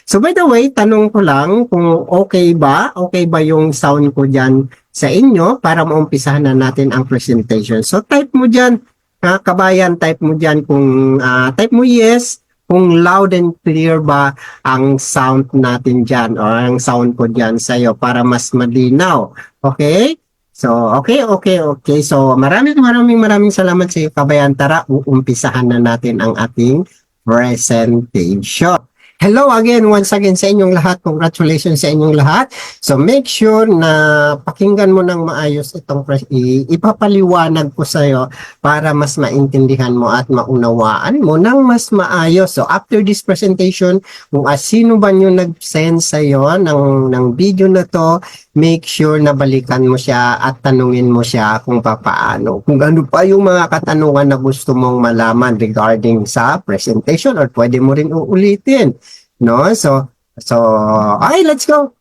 So by the way, tanong ko lang kung okay ba? Okay ba yung sound ko dyan sa inyo para maumpisahan na natin ang presentation. So type mo dyan, kabayan, type mo dyan kung type mo yes, kung loud and clear ba ang sound natin dyan or ang sound ko dyan sa'yo para mas malinaw. Okay? So, okay. So, maraming salamat sa iyo, kabayan. Tara, uumpisahan na natin ang ating presentation. Hello again, once again sa inyong lahat. Congratulations sa inyong lahat. So make sure na pakinggan mo ng maayos itong ipapaliwanag ko sa iyo para mas maintindihan mo at maunawaan mo ng mas maayos. So after this presentation, kung sino ba yung nag-send sa iyo ng video na to, make sure na balikan mo siya at tanungin mo siya kung paano. Kung ano pa yung mga katanungan na gusto mong malaman regarding sa presentation or pwede mo rin uulitin. No? So, okay, let's go.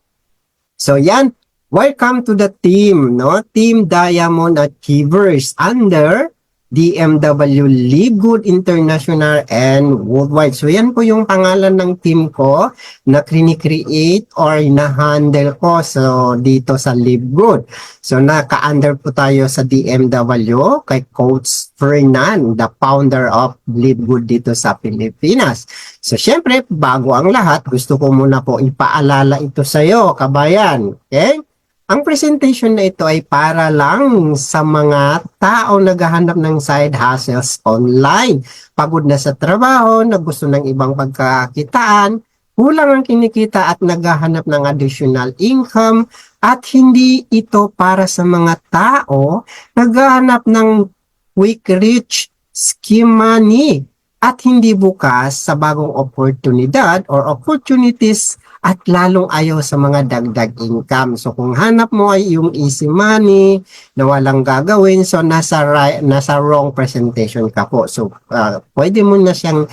So, yan. Welcome to the team, no? Team Diamond Achievers under DMW Live Good International and Worldwide. So yan po yung pangalan ng team ko na create or na-handle ko so dito sa Live Good. So naka-under po tayo sa DMW kay Coach Fernan, the founder of Live Good dito sa Pilipinas. So syempre, bago ang lahat, gusto ko muna po ipaalala ito sa iyo, kabayan. Okay? Ang presentation na ito ay para lang sa mga tao naghahanap ng side hustles online. Pagod na sa trabaho, na gusto ng ibang pagkakitaan, kulang ang kinikita at naghahanap ng additional income at hindi ito para sa mga tao naghahanap ng quick rich scheme money at hindi bukas sa bagong oportunidad or opportunities at lalong ayaw sa mga dagdag income. So kung hanap mo ay yung easy money na walang gagawin, so nasa wrong presentation ka po. So pwede mo na siyang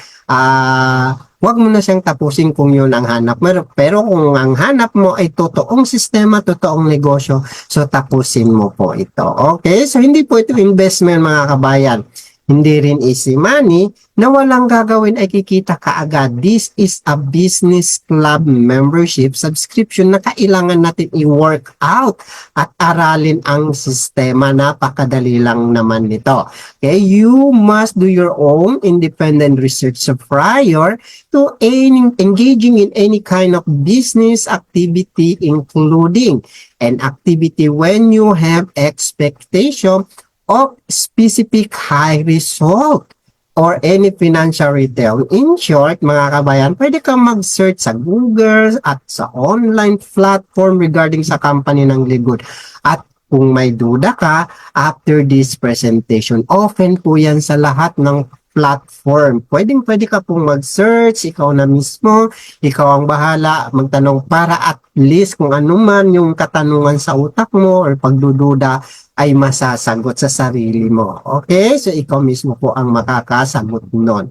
wag mo na siyang tapusin kung yun ang hanap mo. Pero kung ang hanap mo ay totoong sistema, totoong negosyo, so tapusin mo po ito. Okay? So hindi po ito investment mga kabayan. Hindi rin easy money na walang gagawin ay kikita kaagad. This is a business club membership subscription na kailangan natin i-work out at aralin ang sistema. Napakadali lang naman nito. Okay? You must do your own independent research prior to engaging in any kind of business activity including an activity when you have expectation of specific high result or any financial return. In short, mga kabayan, pwede kang mag-search sa Google at sa online platform regarding sa company ng Live Good. At kung may duda ka, after this presentation, open po yan sa lahat ng platform. Pwede ka pong mag-search, ikaw na mismo, ikaw ang bahala magtanong para at least kung ano man yung katanungan sa utak mo or pagdududa ay masasagot sa sarili mo. Okay? So, ikaw mismo po ang makakasagot nun.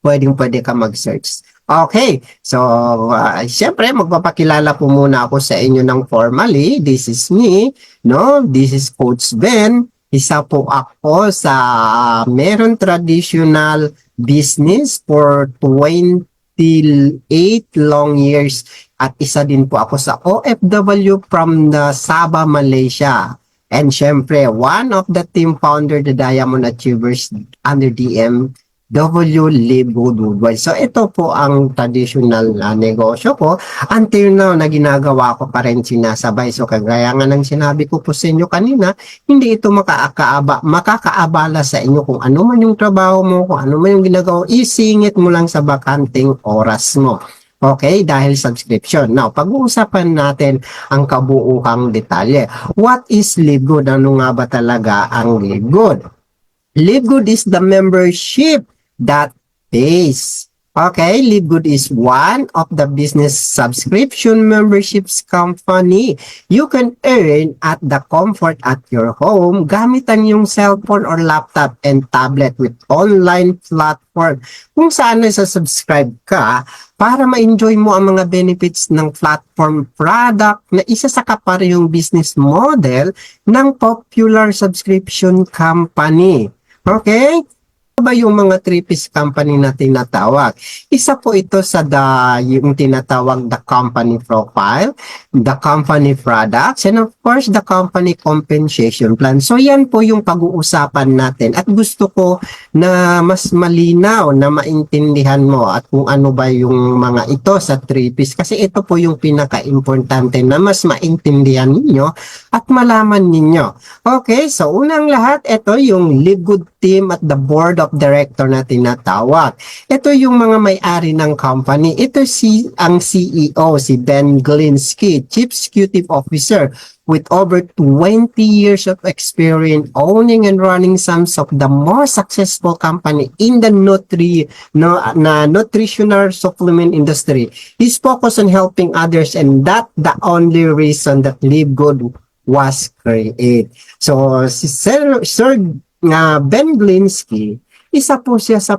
Pwede ka mag-search. Okay. So, syempre, magpapakilala po muna ako sa inyo ng formally. This is me. No? This is Coach Ben. Isa po ako sa meron traditional business for 28 long years. At isa din po ako sa OFW from the Sabah, Malaysia. And syempre, one of the team founder, the Diamond Achievers under DMW Live Good Worldwide. So ito po ang traditional negosyo ko. Until now, na ginagawa ko pa rin sinasabay. So kagaya nga ng sinabi ko po sa inyo kanina, hindi ito makakaabala sa inyo kung ano man yung trabaho mo, kung ano man yung ginagawa, isingit mo lang sa bakanting oras mo. Okay, dahil subscription. Now, pag-uusapan natin ang kabuuhang detalye. What is Live Good? Ano nga ba talaga ang Live Good? Live Good is the membership that pays. Okay, Live Good is one of the business subscription memberships company. You can earn at the comfort at your home gamit ang yung cellphone or laptop and tablet with online platform kung saan subscribe ka para ma-enjoy mo ang mga benefits ng platform product na isa sa kaparehong business model ng popular subscription company. Okay? ba yung mga three-piece company na tinatawag? Isa po ito sa yung tinatawag the company profile, the company products, and of course, the company compensation plan. So, yan po yung pag-uusapan natin. At gusto ko na mas malinaw na maintindihan mo at kung ano ba yung mga ito sa three-piece. Kasi ito po yung pinaka-importante na mas maintindihan ninyo at malaman ninyo. Okay, so unang lahat, ito yung Live Good team at the board of director na tinatawag. Ito yung mga may-ari ng company. Ito ang CEO, si Ben Glinsky, Chief Executive Officer with over 20 years of experience owning and running some of the most successful company in the nutritional supplement industry. He's focused on helping others and that the only reason that Live Good was created. So, si Sir Ben Glinsky, isa po siya sa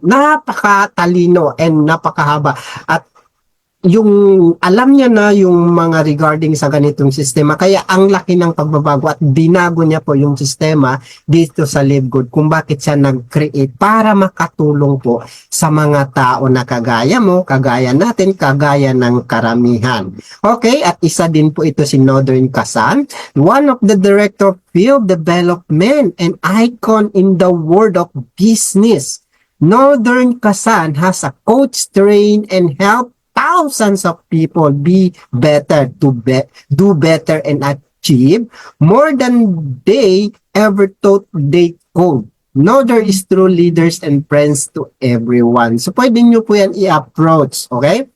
napakatalino and napakahaba at yung alam niya na yung mga regarding sa ganitong sistema kaya ang laki ng pagbabago at binago niya po yung sistema dito sa Live Good kung bakit siya nag-create para makatulong po sa mga tao na kagaya mo, kagaya natin, kagaya ng karamihan. Okay, at isa din po ito si Northern Kasan, one of the director of field development and icon in the world of business. Northern Kasan has a coach, train, and help thousands of people be better to do better and achieve more than they ever thought they could. No, there is true leaders and friends to everyone. So, pwede nyo po yan i-approach, okay?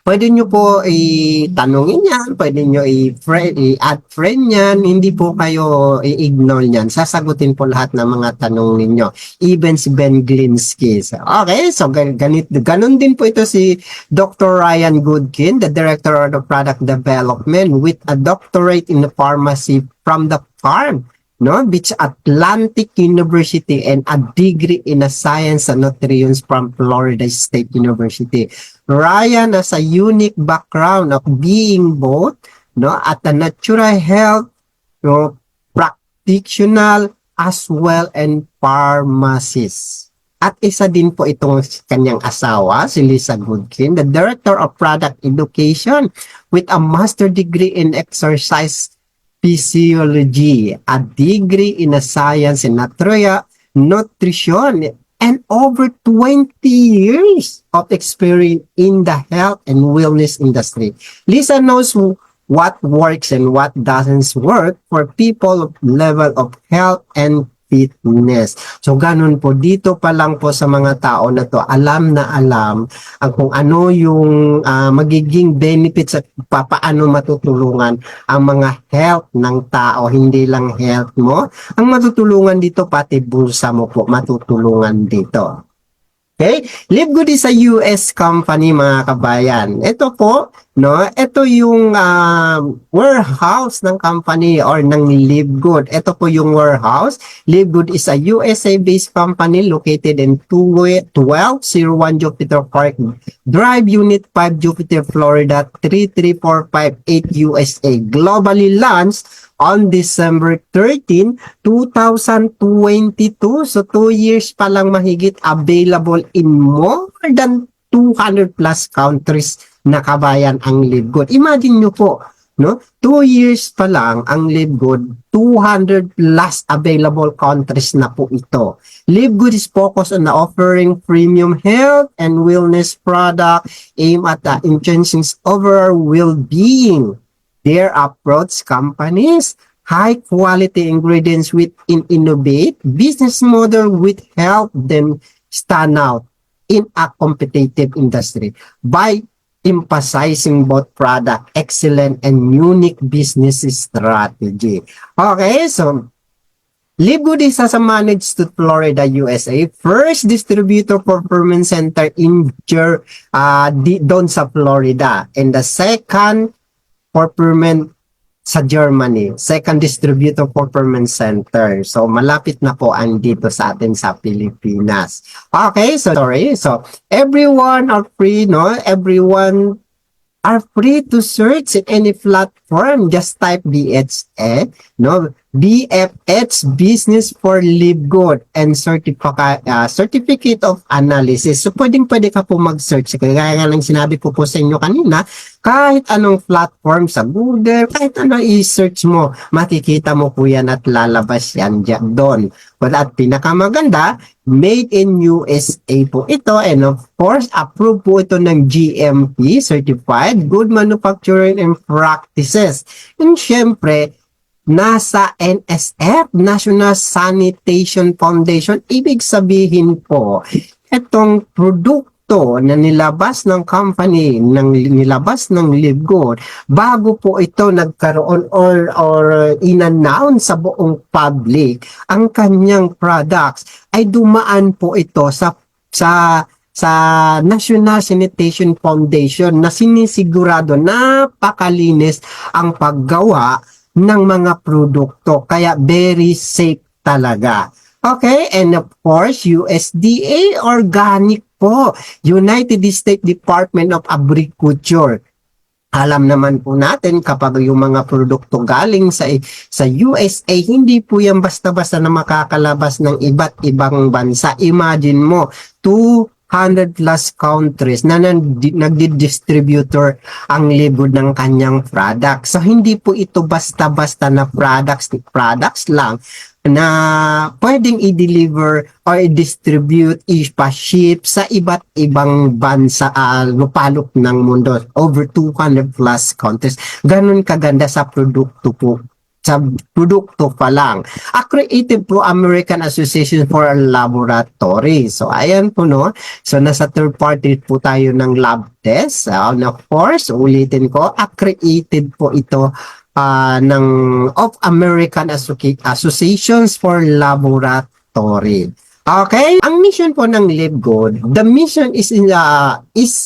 Pwede nyo po i-tanongin yan, pwede nyo i-add friend yan, hindi po kayo i-ignore yan. Sasagutin po lahat ng mga tanong ninyo. Even si Ben Glinsky. Okay, so ganun din po ito si Dr. Ryan Goodkin, the Director of the Product Development with a doctorate in the pharmacy from the farm. Which Atlantic University and a degree in a science and nutrition from Florida State University. Ryan has a unique background of being both at a natural health practitioner as well and pharmacist. At isa din po itong kanyang asawa, si Lisa Goodkin, the Director of Product Education with a master degree in exercise physiology, a degree in a science in nutrition, and over 20 years of experience in the health and wellness industry. Lisa knows what works and what doesn't work for people level of health and fitness. So, ganun po. Dito pa lang po sa mga tao na to, alam na alam ang kung ano yung magiging benefits at paano matutulungan ang mga health ng tao. Hindi lang health mo. Ang matutulungan dito, pati bulsa mo po matutulungan dito. Okay? Live Good is a US company, mga kabayan. Ito po, ito yung warehouse ng company or ng Live Good. Ito po yung warehouse. Live Good is a USA-based company located in 1201 Jupiter Park Drive, Unit 5, Jupiter, Florida, 33458 USA. Globally launched on December 13, 2022. So, 2 years pa lang mahigit, available in more than 200 plus countries na kabayan ang Live Good. Imagine nyo po, 2 years pa lang ang Live Good, 200 plus available countries na po ito. Live Good is focused on offering premium health and wellness product aimed at enhancing overall well-being. Their approach companies high quality ingredients with innovate business model with help them stand out in a competitive industry by emphasizing both product excellent and unique business strategy. Okay, so Live Good is as a managed to Florida, USA, first distributor for Performance Center in doon sa Florida, and the second Performance sa Germany, second distributor Performance Center. So, malapit na po ang dito sa atin sa Pilipinas. Okay, so everyone are free, everyone are free to search in any platform. Just type BHA, no? BFH, Business for Live Good and Certificate of Analysis. So, pwede ka po mag-search. Kaya nga lang sinabi ko po sa inyo kanina, kahit anong platform sa Google, kahit ano i-search mo, makikita mo po yan at lalabas yan doon. But at pinakamaganda, made in USA po ito, and of course, approved po ito ng GMP, Certified Good Manufacturing and Practices. And syempre, nasa NSF, National Sanitation Foundation. Ibig sabihin po, itong produkto na nilabas ng company, nilabas ng Live Good, bago po ito nagkaroon or in-announce sa buong public, ang kanyang products ay dumaan po ito sa National Sanitation Foundation na sinisigurado napakalinis ang paggawa ng mga produkto. Kaya very safe talaga. Okay, and of course, USDA organic po, United States Department of Agriculture. Alam naman po natin kapag yung mga produkto galing sa USA, hindi po yan basta-basta na makakalabas ng iba't ibang bansa. Imagine mo, 200 plus countries na nagdi-distributor ang libod ng kanyang product. So, hindi po ito basta-basta na products lang na pwedeng i-deliver or i-distribute, i-ship sa iba't ibang bansa, lupalop ng mundo. Over 200 plus countries. Ganun kaganda sa produkto po. Sa produkto pa lang. Accredited po American Association for Laboratory. So, ayan po, no? So, nasa third party po tayo ng lab test. And of course, ulitin ko, accredited po ito of American Associations for Laboratory. Okay? Ang mission po ng Live Good, the mission is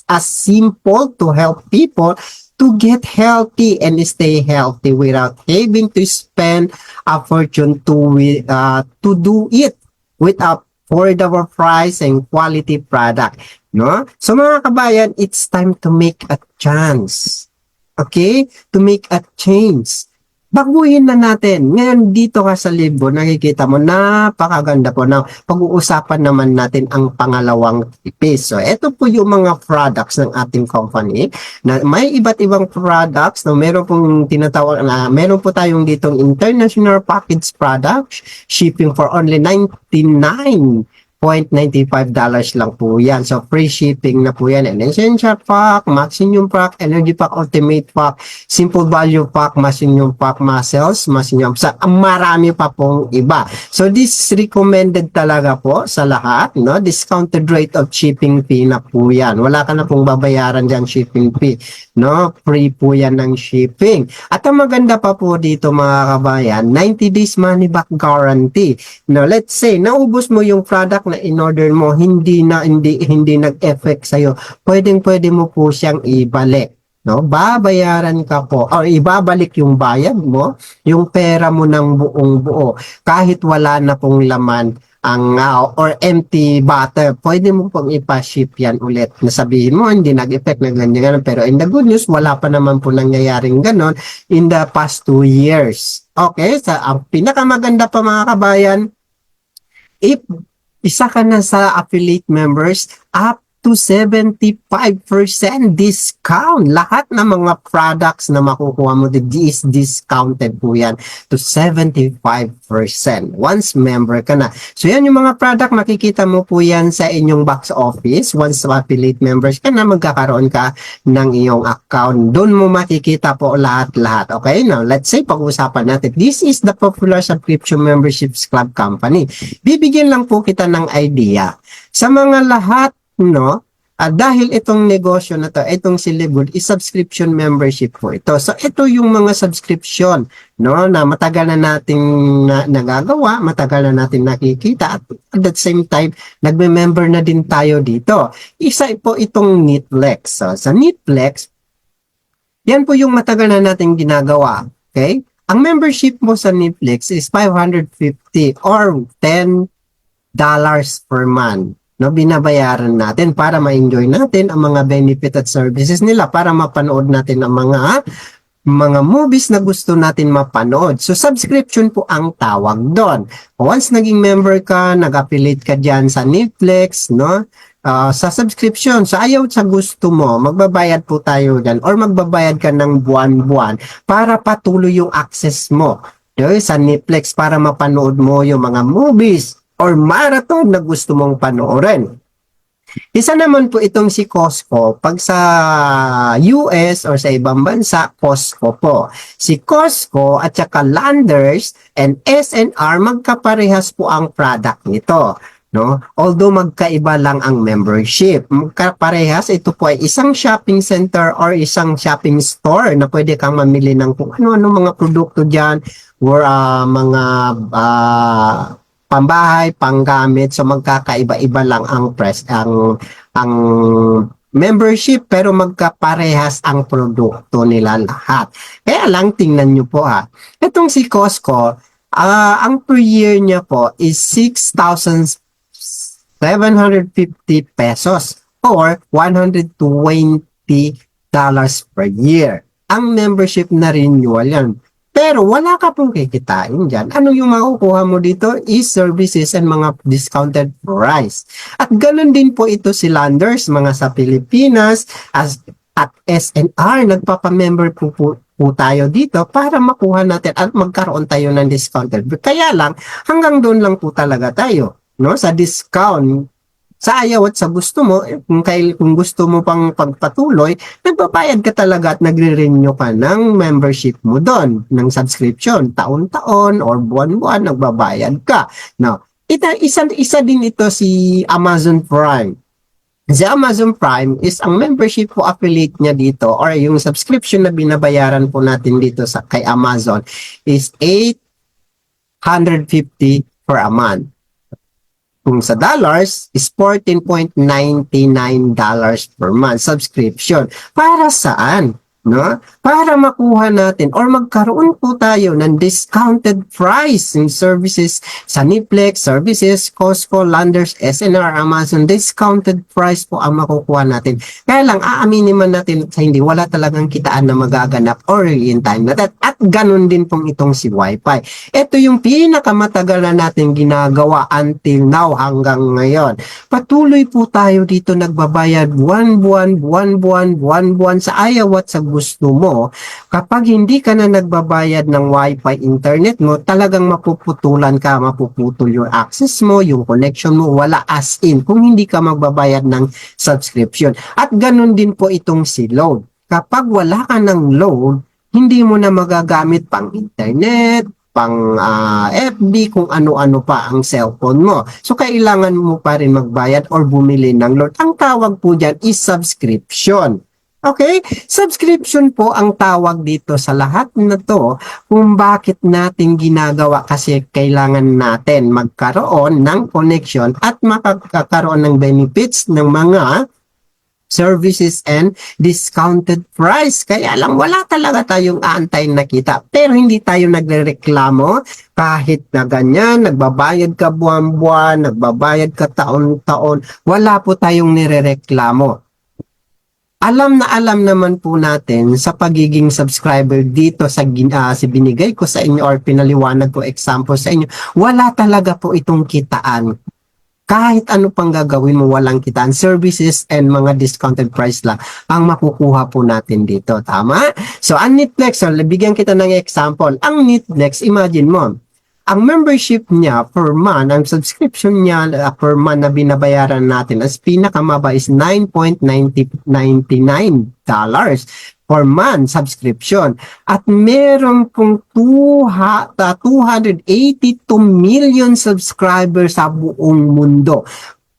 as simple to help people to get healthy and stay healthy without having to spend a fortune to do it with affordable price and quality product. No? So mga kabayan, it's time to make a chance. Okay? To make a change. Baguhin na natin. Ngayon dito ka sa Live, nakikita mo, napakaganda po na pag-uusapan naman natin ang pangalawang tipis. So, ito po yung mga products ng ating company na may iba't ibang products na meron pong tinatawag na meron po tayong ditong international package products, shipping for only $99.95 lang po yan. So, free shipping na po yan. And Essential Pack, Maximum Pack, Energy Pack, Ultimate Pack, Simple Value Pack, Maximum Pack, Muscles, Maximum Pack. Marami pa pong iba. So, this recommended talaga po sa lahat. No? Discounted rate of shipping fee na po yan. Wala ka na pong babayaran dyan shipping fee. No? Free po yan ng shipping. At ang maganda pa po dito mga kabayan, 90 days money back guarantee. No? Let's say, naubos mo yung product na in-order mo, hindi nag-effect sa'yo, pwede mo po siyang ibalik. No? Babayaran ka po, o ibabalik yung bayad mo, yung pera mo ng buong buo, kahit wala na pong laman ang or empty bottle, pwede mo pong ipa-ship yan ulit. Nasabihin mo, hindi nag-effect na ganyan, pero in the good news, wala pa naman po nangyayaring ganon in the past 2 years. Okay, ang pinakamaganda pa mga kabayan, if isa ka na sa affiliate members, up to 75% discount. Lahat ng mga products na makukuha mo is discounted po yan to 75% once member ka na. So yan yung mga product, makikita mo po yan sa inyong box office. Once affiliate members ka na, magkakaroon ka ng iyong account. Doon mo makikita po lahat-lahat. Okay? Now, let's say, pag-usapan natin. This is the popular subscription memberships club company. Bibigyan lang po kita ng idea. Sa mga lahat, no? Dahil itong negosyo na to, itong si Live Good, is subscription membership po ito. So, ito yung mga subscription, no? Na matagal na nating nagagawa, matagal na natin nakikita, at the same time, nagme-member na din tayo dito. Isa po itong Netflix. So, sa Netflix, yan po yung matagal na nating ginagawa. Okay? Ang membership mo sa Netflix is $550 or $10 per month. No, binabayaran natin para ma-enjoy natin ang mga benefit at services nila, para mapanood natin ang mga mga movies na gusto natin mapanood. So, subscription po ang tawag doon. Once naging member ka, nag-affiliate ka dyan sa Netflix, no? Sa subscription, sa ayaw sa gusto mo, magbabayad po tayo dyan or magbabayad ka ng buwan-buwan para patuloy yung access mo, okay, sa Netflix para mapanood mo yung mga movies or marathon na gusto mong panoorin. Isa naman po itong si Costco. Pag sa US or sa ibang bansa, Costco po. Si Costco at saka Landers and SNR, magkaparehas po ang product nito. No? Although magkaiba lang ang membership. Magkaparehas, ito po ay isang shopping center or isang shopping store na pwede kang mamili ng kung ano-ano mga produkto dyan or mga pambahay, panggamit. So magkakaiba-iba lang ang ang membership pero magkaparehas ang produkto nila lahat. Kaya lang tingnan nyo po ha. Itong si Costco, ang per year niya po is 6,750 pesos or $120 per year. Ang membership na renewal yan. Pero wala ka pong kikitain dyan. Ano yung makukuha mo dito is services and mga discounted price. At ganun din po ito si Landers, mga sa Pilipinas, at SNR, nagpapamember po tayo dito para makuha natin at magkaroon tayo ng discounted. Kaya lang, hanggang doon lang po talaga tayo, no? Sa discount. Sa ayaw at sa gusto mo, kung gusto mo pang pagpatuloy, nagbabayad ka talaga at nagre-renew ka ng membership mo doon, ng subscription, taon-taon or buwan-buwan, nagbabayad ka. Now, isa din ito si Amazon Prime. Si Amazon Prime is ang membership po affiliate niya dito or yung subscription na binabayaran po natin dito kay Amazon is $850 per a month. Kung sa dollars, is $14.99 per month subscription. Para saan? No? Para makuha natin or magkaroon po tayo ng discounted price ng services sa Netflix, services, Costco, Landers, SNR, Amazon. Discounted price po ang makukuha natin. Kaya lang, aaminin man natin sa hindi, wala talagang kitaan na magaganap or in time na that. At ganun din pong itong si Wi-Fi. Ito yung pinakamatagal na natin ginagawa until now hanggang ngayon. Patuloy po tayo dito nagbabayad buwan sa ayaw at sa gusto mo. Kapag hindi ka na nagbabayad ng Wi-Fi internet mo, talagang mapuputulan ka, mapuputol yung access mo, yung connection mo, wala as in kung hindi ka magbabayad ng subscription. At ganun din po itong si load. Kapag wala ka ng load, hindi mo na magagamit pang internet, pang FB, kung ano-ano pa ang cellphone mo. So, kailangan mo pa rin magbayad or bumili ng load. Ang tawag po dyan is subscription. Okay? Subscription po ang tawag dito sa lahat na to kung bakit natin ginagawa kasi kailangan natin magkaroon ng connection at makakaroon ng benefits ng mga services and discounted price. Kaya lang wala talaga tayong aantayin na kita. Pero hindi tayo nagrereklamo kahit na ganyan, nagbabayad ka buwan-buwan, nagbabayad ka taon-taon, wala po tayong nirereklamo. Alam naman po natin sa pagiging subscriber dito sa binigay ko sa inyo or pinaliwanag ko example sa inyo, wala talaga po itong kitaan. Kahit ano pang gagawin mo, walang kitaan. Services and mga discounted price lang ang makukuha po natin dito. Tama? So, ang Netflix, bigyan kita ng example. Ang Netflix, imagine mo, ang membership niya per month, ang subscription niya per month na binabayaran natin as pinakamaba is $9.99 per month subscription. At meron pong 282 million subscribers sa buong mundo.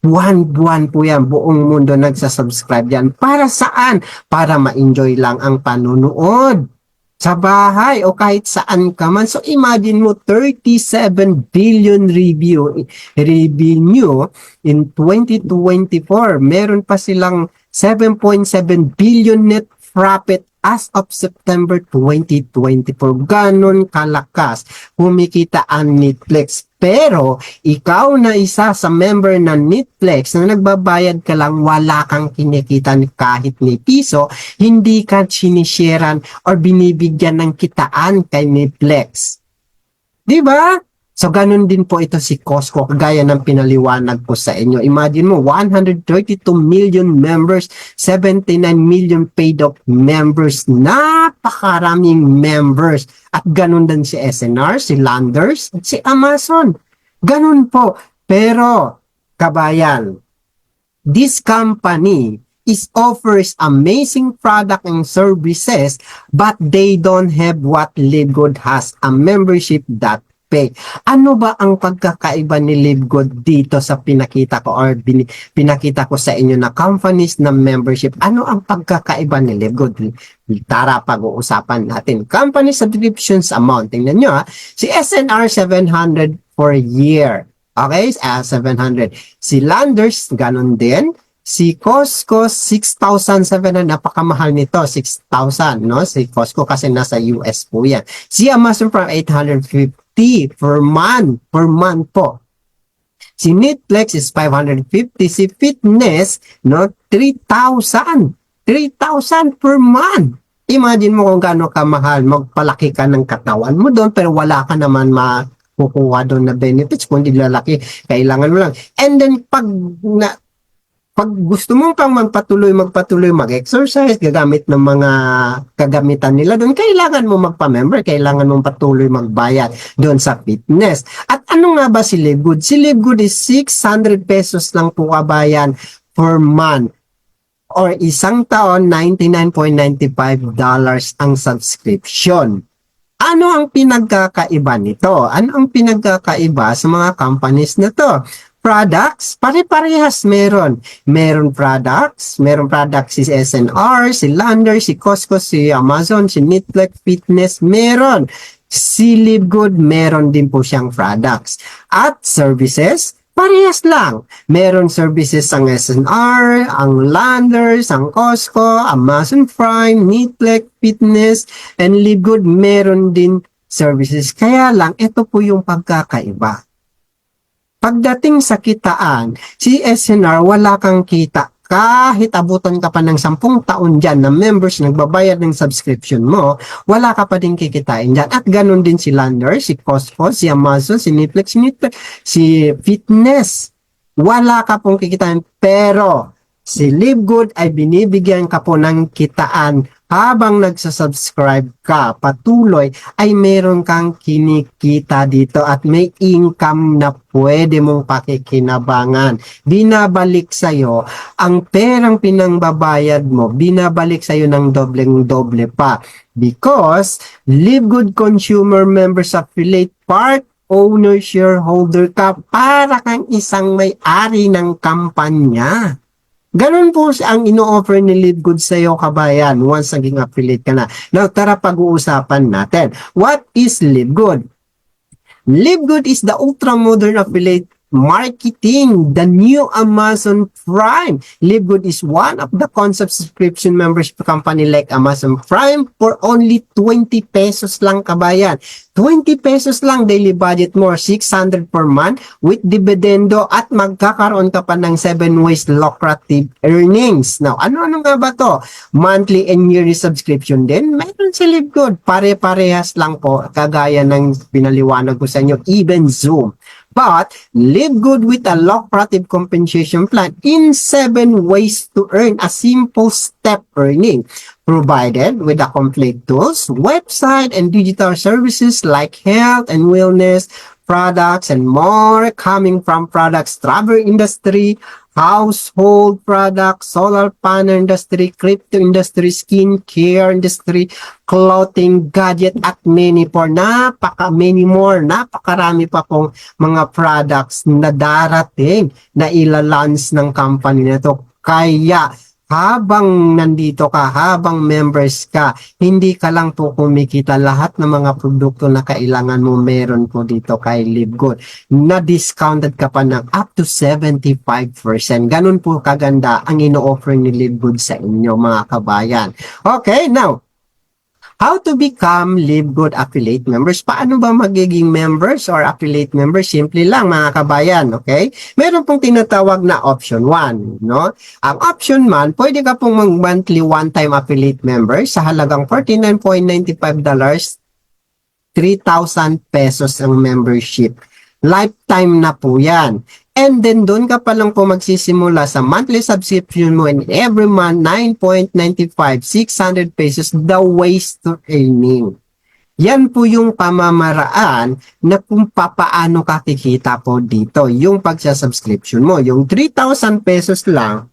Buwan-buwan po yan, buong mundo nagsasubscribe yan. Para saan? Para ma-enjoy lang ang panonood sa bahay o kahit saan ka man. So imagine mo 37 billion revenue in 2024. Meron pa silang 7.7 billion net profit as of September 2024. Ganon kalakas kumikita ang Netflix. Pero ikaw na isa sa member ng Netflix na nagbabayad ka lang, wala kang kinikita kahit ni piso, hindi ka sinisharean or binibigyan ng kitaan kay Netflix. Di ba? So, ganun din po ito si Costco, kagaya ng pinaliwanag ko sa inyo. Imagine mo, 132 million members, 79 million paid up members, napakaraming members. At ganun din si SNR, si Landers, at si Amazon. Ganun po. Pero, kabayan, this company offers amazing product and services, but they don't have what LiveGood has, a membership that pay. Ano ba ang pagkakaiba ni LiveGood dito sa pinakita ko or pinakita ko sa inyo na companies na membership? Ano ang pagkakaiba ni LiveGood? Tara, pag-uusapan natin. Company subscriptions amount. Tingnan nyo ha. Si SNR 700 for a year. Okay? 700. Si Landers, ganun din. Si Costco, 6,700. Napakamahal nito, 6,000. No? Si Costco kasi nasa US po yan. Si Amazon Prime, 850 per month po. Si Netflix is 550. Si Fitness, no, 3,000 per month. Imagine mo kung gaano kamahal, magpalaki ka ng katawan mo doon pero wala ka naman makukuha doon na benefits kundi lalaki, kailangan mo lang. And then pag gusto mong pang magpatuloy mag-exercise, gagamit ng mga kagamitan nila doon, kailangan mo magpa-member, kailangan mong patuloy magbayad doon sa fitness. At ano nga ba si LiveGood? Si LiveGood is 600 pesos lang po kabayan per month. Or isang taon, $99.95 ang subscription. Ano ang pinagkakaiba nito? Ano ang pinagkakaiba sa mga companies na to? Products, pare-parehas meron. Meron products si SNR, si Lander, si Costco, si Amazon, si Netflix, Fitness, meron. Si LiveGood, meron din po siyang products. At services, parehas lang. Meron services ang SNR, ang Landers, ang Costco, Amazon Prime, Netflix, Fitness, and LiveGood, meron din services. Kaya lang, ito po yung pagkakaiba. Pagdating sa kitaan, si SNR wala kang kita. Kahit abutan ka pa ng 10 taon dyan na members nagbabayad ng subscription mo, wala ka pa din kikitain dyan. At ganun din si Lander, si Costco, si Amazon, si Netflix, si Fitness. Wala ka pong kikitain. Pero si LiveGood ay binibigyan ka po ng kitaan habang nagsasubscribe ka, patuloy, ay meron kang kinikita dito at may income na pwede mong pakikinabangan. Binabalik sa'yo ang perang pinangbabayad mo, binabalik sa'yo ng dobleng-doble pa. Because LiveGood Consumer Members Affiliate Part Owner Shareholder ka, para kang isang may-ari ng kampanya. Ganun po ang ino-offer ni LiveGood sa iyo kabayan once naging affiliate ka na. Now, tara pag-uusapan natin. What is LiveGood? LiveGood is the ultra-modern affiliate marketing, the new Amazon Prime. LiveGood is one of the concept subscription membership company like Amazon Prime for only 20 pesos lang kabayan. 20 pesos lang daily budget mo, 600 per month with dividendo at magkakaroon ka pa ng 7 ways lucrative earnings. Now, ano nga ba to? Monthly and yearly subscription din. Meron si LiveGood. Pare-parehas lang po, kagaya ng pinaliwanag ko sa inyo, even Zoom. But LiveGood with a lucrative compensation plan in 7 ways to earn a simple step earning, provided with the complete tools, website, and digital services like health and wellness products and more coming from products, travel industry, household products, solar panel industry, crypto industry, skincare industry, clothing, gadget, at many more. Napakarami pa pong mga products na darating na ilalunch ng company na to. Kaya habang nandito ka, habang members ka, hindi ka lang po kumikita, lahat ng mga produkto na kailangan mo meron po dito kay LiveGood. Na-discounted ka pa ng up to 75%. Ganun po kaganda ang ino-offer ni LiveGood sa inyo mga kabayan. Okay, now, how to become LiveGood affiliate members? Paano ba magiging members or affiliate members? Simple lang mga kabayan, okay? Meron pong tinatawag na option 1, no? Ang option 1, pwede ka pong mag-monthly one-time affiliate member sa halagang $49.95, 3,000 pesos ang membership. Lifetime na po yan. And then doon ka pa lang po magsisimula sa monthly subscription mo, and every month 9.95, 600 pesos, the ways to earning. Yan po yung pamamaraan na kung papaano ka kikita po dito. Yung pagsasubscription mo, yung 3,000 pesos lang,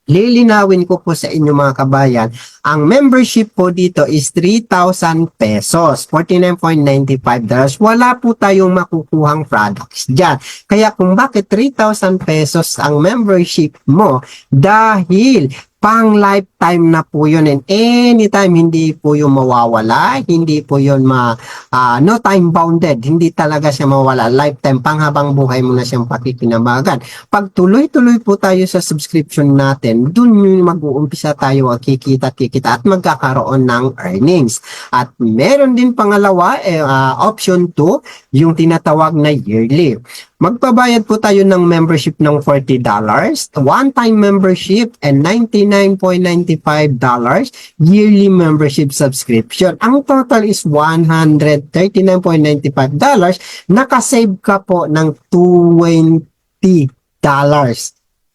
lilinawin ko po sa inyo mga kabayan, ang membership po dito is 3,000 pesos, $49.95. Wala po tayong makukuhang products dyan. Kaya kung bakit 3,000 pesos ang membership mo, dahil pang lifetime na po yun, and anytime hindi po yung mawawala, hindi po yun no time bounded, hindi talaga siya mawala, lifetime, panghabang buhay mo na siyang pakikinabangan. Pag tuloy-tuloy po tayo sa subscription natin, dun yung mag-uumpisa tayo kikita at magkakaroon ng earnings. At meron din pangalawa, option 2, yung tinatawag na yearly. Magbabayad po tayo ng membership ng $40, one-time membership, and $99.95 yearly membership subscription. Ang total is $139.95. Nakasave ka po ng $20.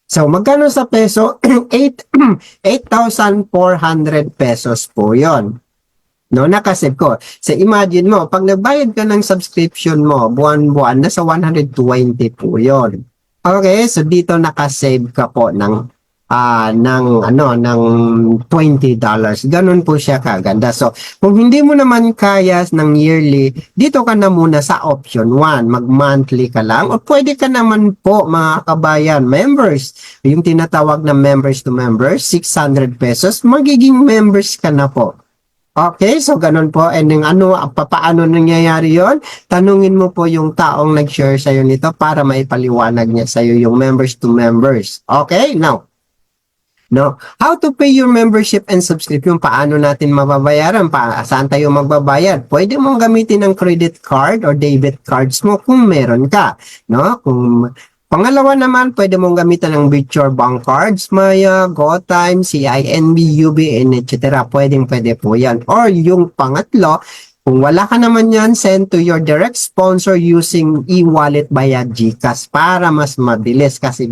So, magkano sa peso? 8,400 pesos po yon. No, nakasave ko. So, imagine mo, pag nagbayad ka ng subscription mo, buwan-buwan, nasa 120 po yun. Okay, so dito nakasave ka po ng $20. Ganun po siya kaganda. So, kung hindi mo naman kaya ng yearly, dito ka na muna sa option 1. Mag-monthly ka lang. O pwede ka naman po, mga kabayan, members. Yung tinatawag na members to members, 600 pesos, magiging members ka na po. Okay, so ganun po. And yung paano nangyayari yon? Tanungin mo po yung taong nag-share sa'yo nito para maipaliwanag niya sa'yo yung members to members. Okay, now, no, how to pay your membership and subscription? Paano natin mababayaran? Saan tayo magbabayad? Pwede mong gamitin ng credit card or debit cards mo kung meron ka. No? Pangalawa naman, pwede mong gamitan ng Virtual Bank Cards, Maya, GoTime, CINB, UBN, etc. Pwede po yan. Or yung pangatlo, kung wala ka naman yan, send to your direct sponsor using e-wallet via GCash para mas mabilis kasi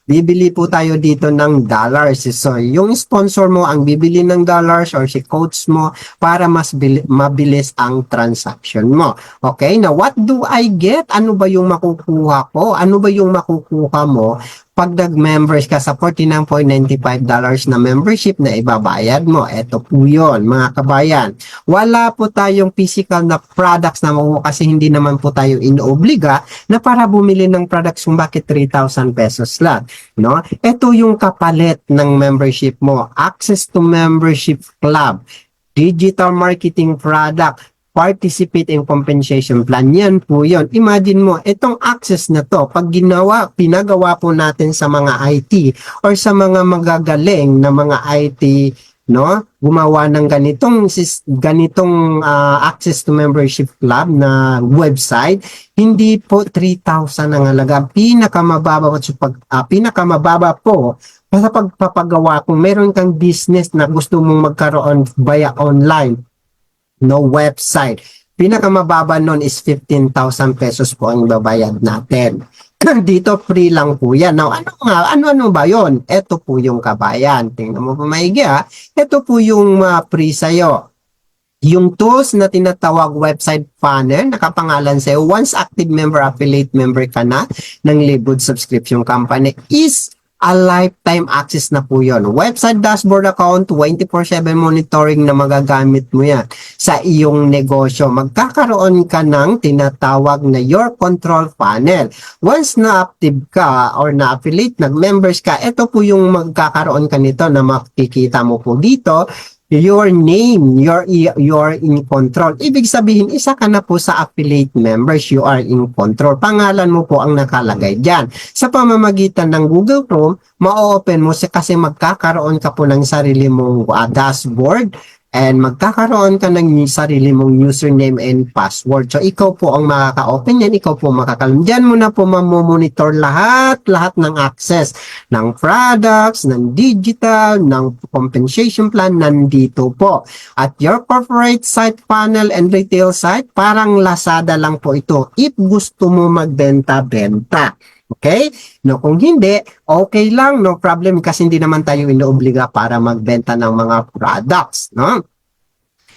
bibili po tayo dito ng dollars. So, yung sponsor mo ang bibili ng dollars or si coach mo para mas mabilis ang transaction mo. Okay, now what do I get? Ano ba yung makukuha ko? Ano ba yung makukuha mo pag nag-members ka sa $49.95 na membership na ibabayad mo? Ito po yun, mga kabayan. Wala po tayong physical na products na makuha kasi hindi naman po tayo inoobliga na para bumili ng products kung bakit 3,000 pesos lang. No? Ito yung kapalit ng membership mo. Access to membership club, digital marketing product, participate in compensation plan. Yan po yun. Imagine mo, itong access na to, pag pinagawa po natin sa mga IT or sa mga magagaling na mga IT, no? Gumawa ng ganitong access to membership club na website, hindi po 3,000 ang halaga. Pinakamababa po sa pagpapagawa kung meron kang business na gusto mong magkaroon via online, no website. Pinakamababa nun is 15,000 pesos po ang babayad natin. Dito free lang po yan. Now, ano ba yon? Ito po yung kabayan. Tingnan mo pa maigi ha. Ito po yung free sa'yo. Yung tools na tinatawag website funnel, nakapangalan sa'yo, once active member, affiliate member ka na ng LiveGood subscription company, is a lifetime access na po yun. Website dashboard account, 24/7 monitoring na magagamit mo yan sa iyong negosyo. Magkakaroon ka ng tinatawag na your control panel. Once na-active ka or na-affiliate, nag-members ka, ito po yung magkakaroon ka nito na makikita mo po dito. Your name, you're in control. Ibig sabihin, isa ka na po sa affiliate members, you are in control. Pangalan mo po ang nakalagay dyan. Sa pamamagitan ng Google Chrome, ma-open mo kasi magkakaroon ka po ng sarili mong dashboard and magkakaroon ka ng sarili mong username and password. So, ikaw po ang makaka-open yan, ikaw po makakalam. Diyan mo na po mamomonitor lahat ng access ng products, ng digital, ng compensation plan, nandito po. At your corporate site panel and retail site, parang Lazada lang po ito. If gusto mo magbenta-benta. Okay? No, kung hindi, okay lang, no problem kasi hindi naman tayo inoobliga para magbenta ng mga products, no?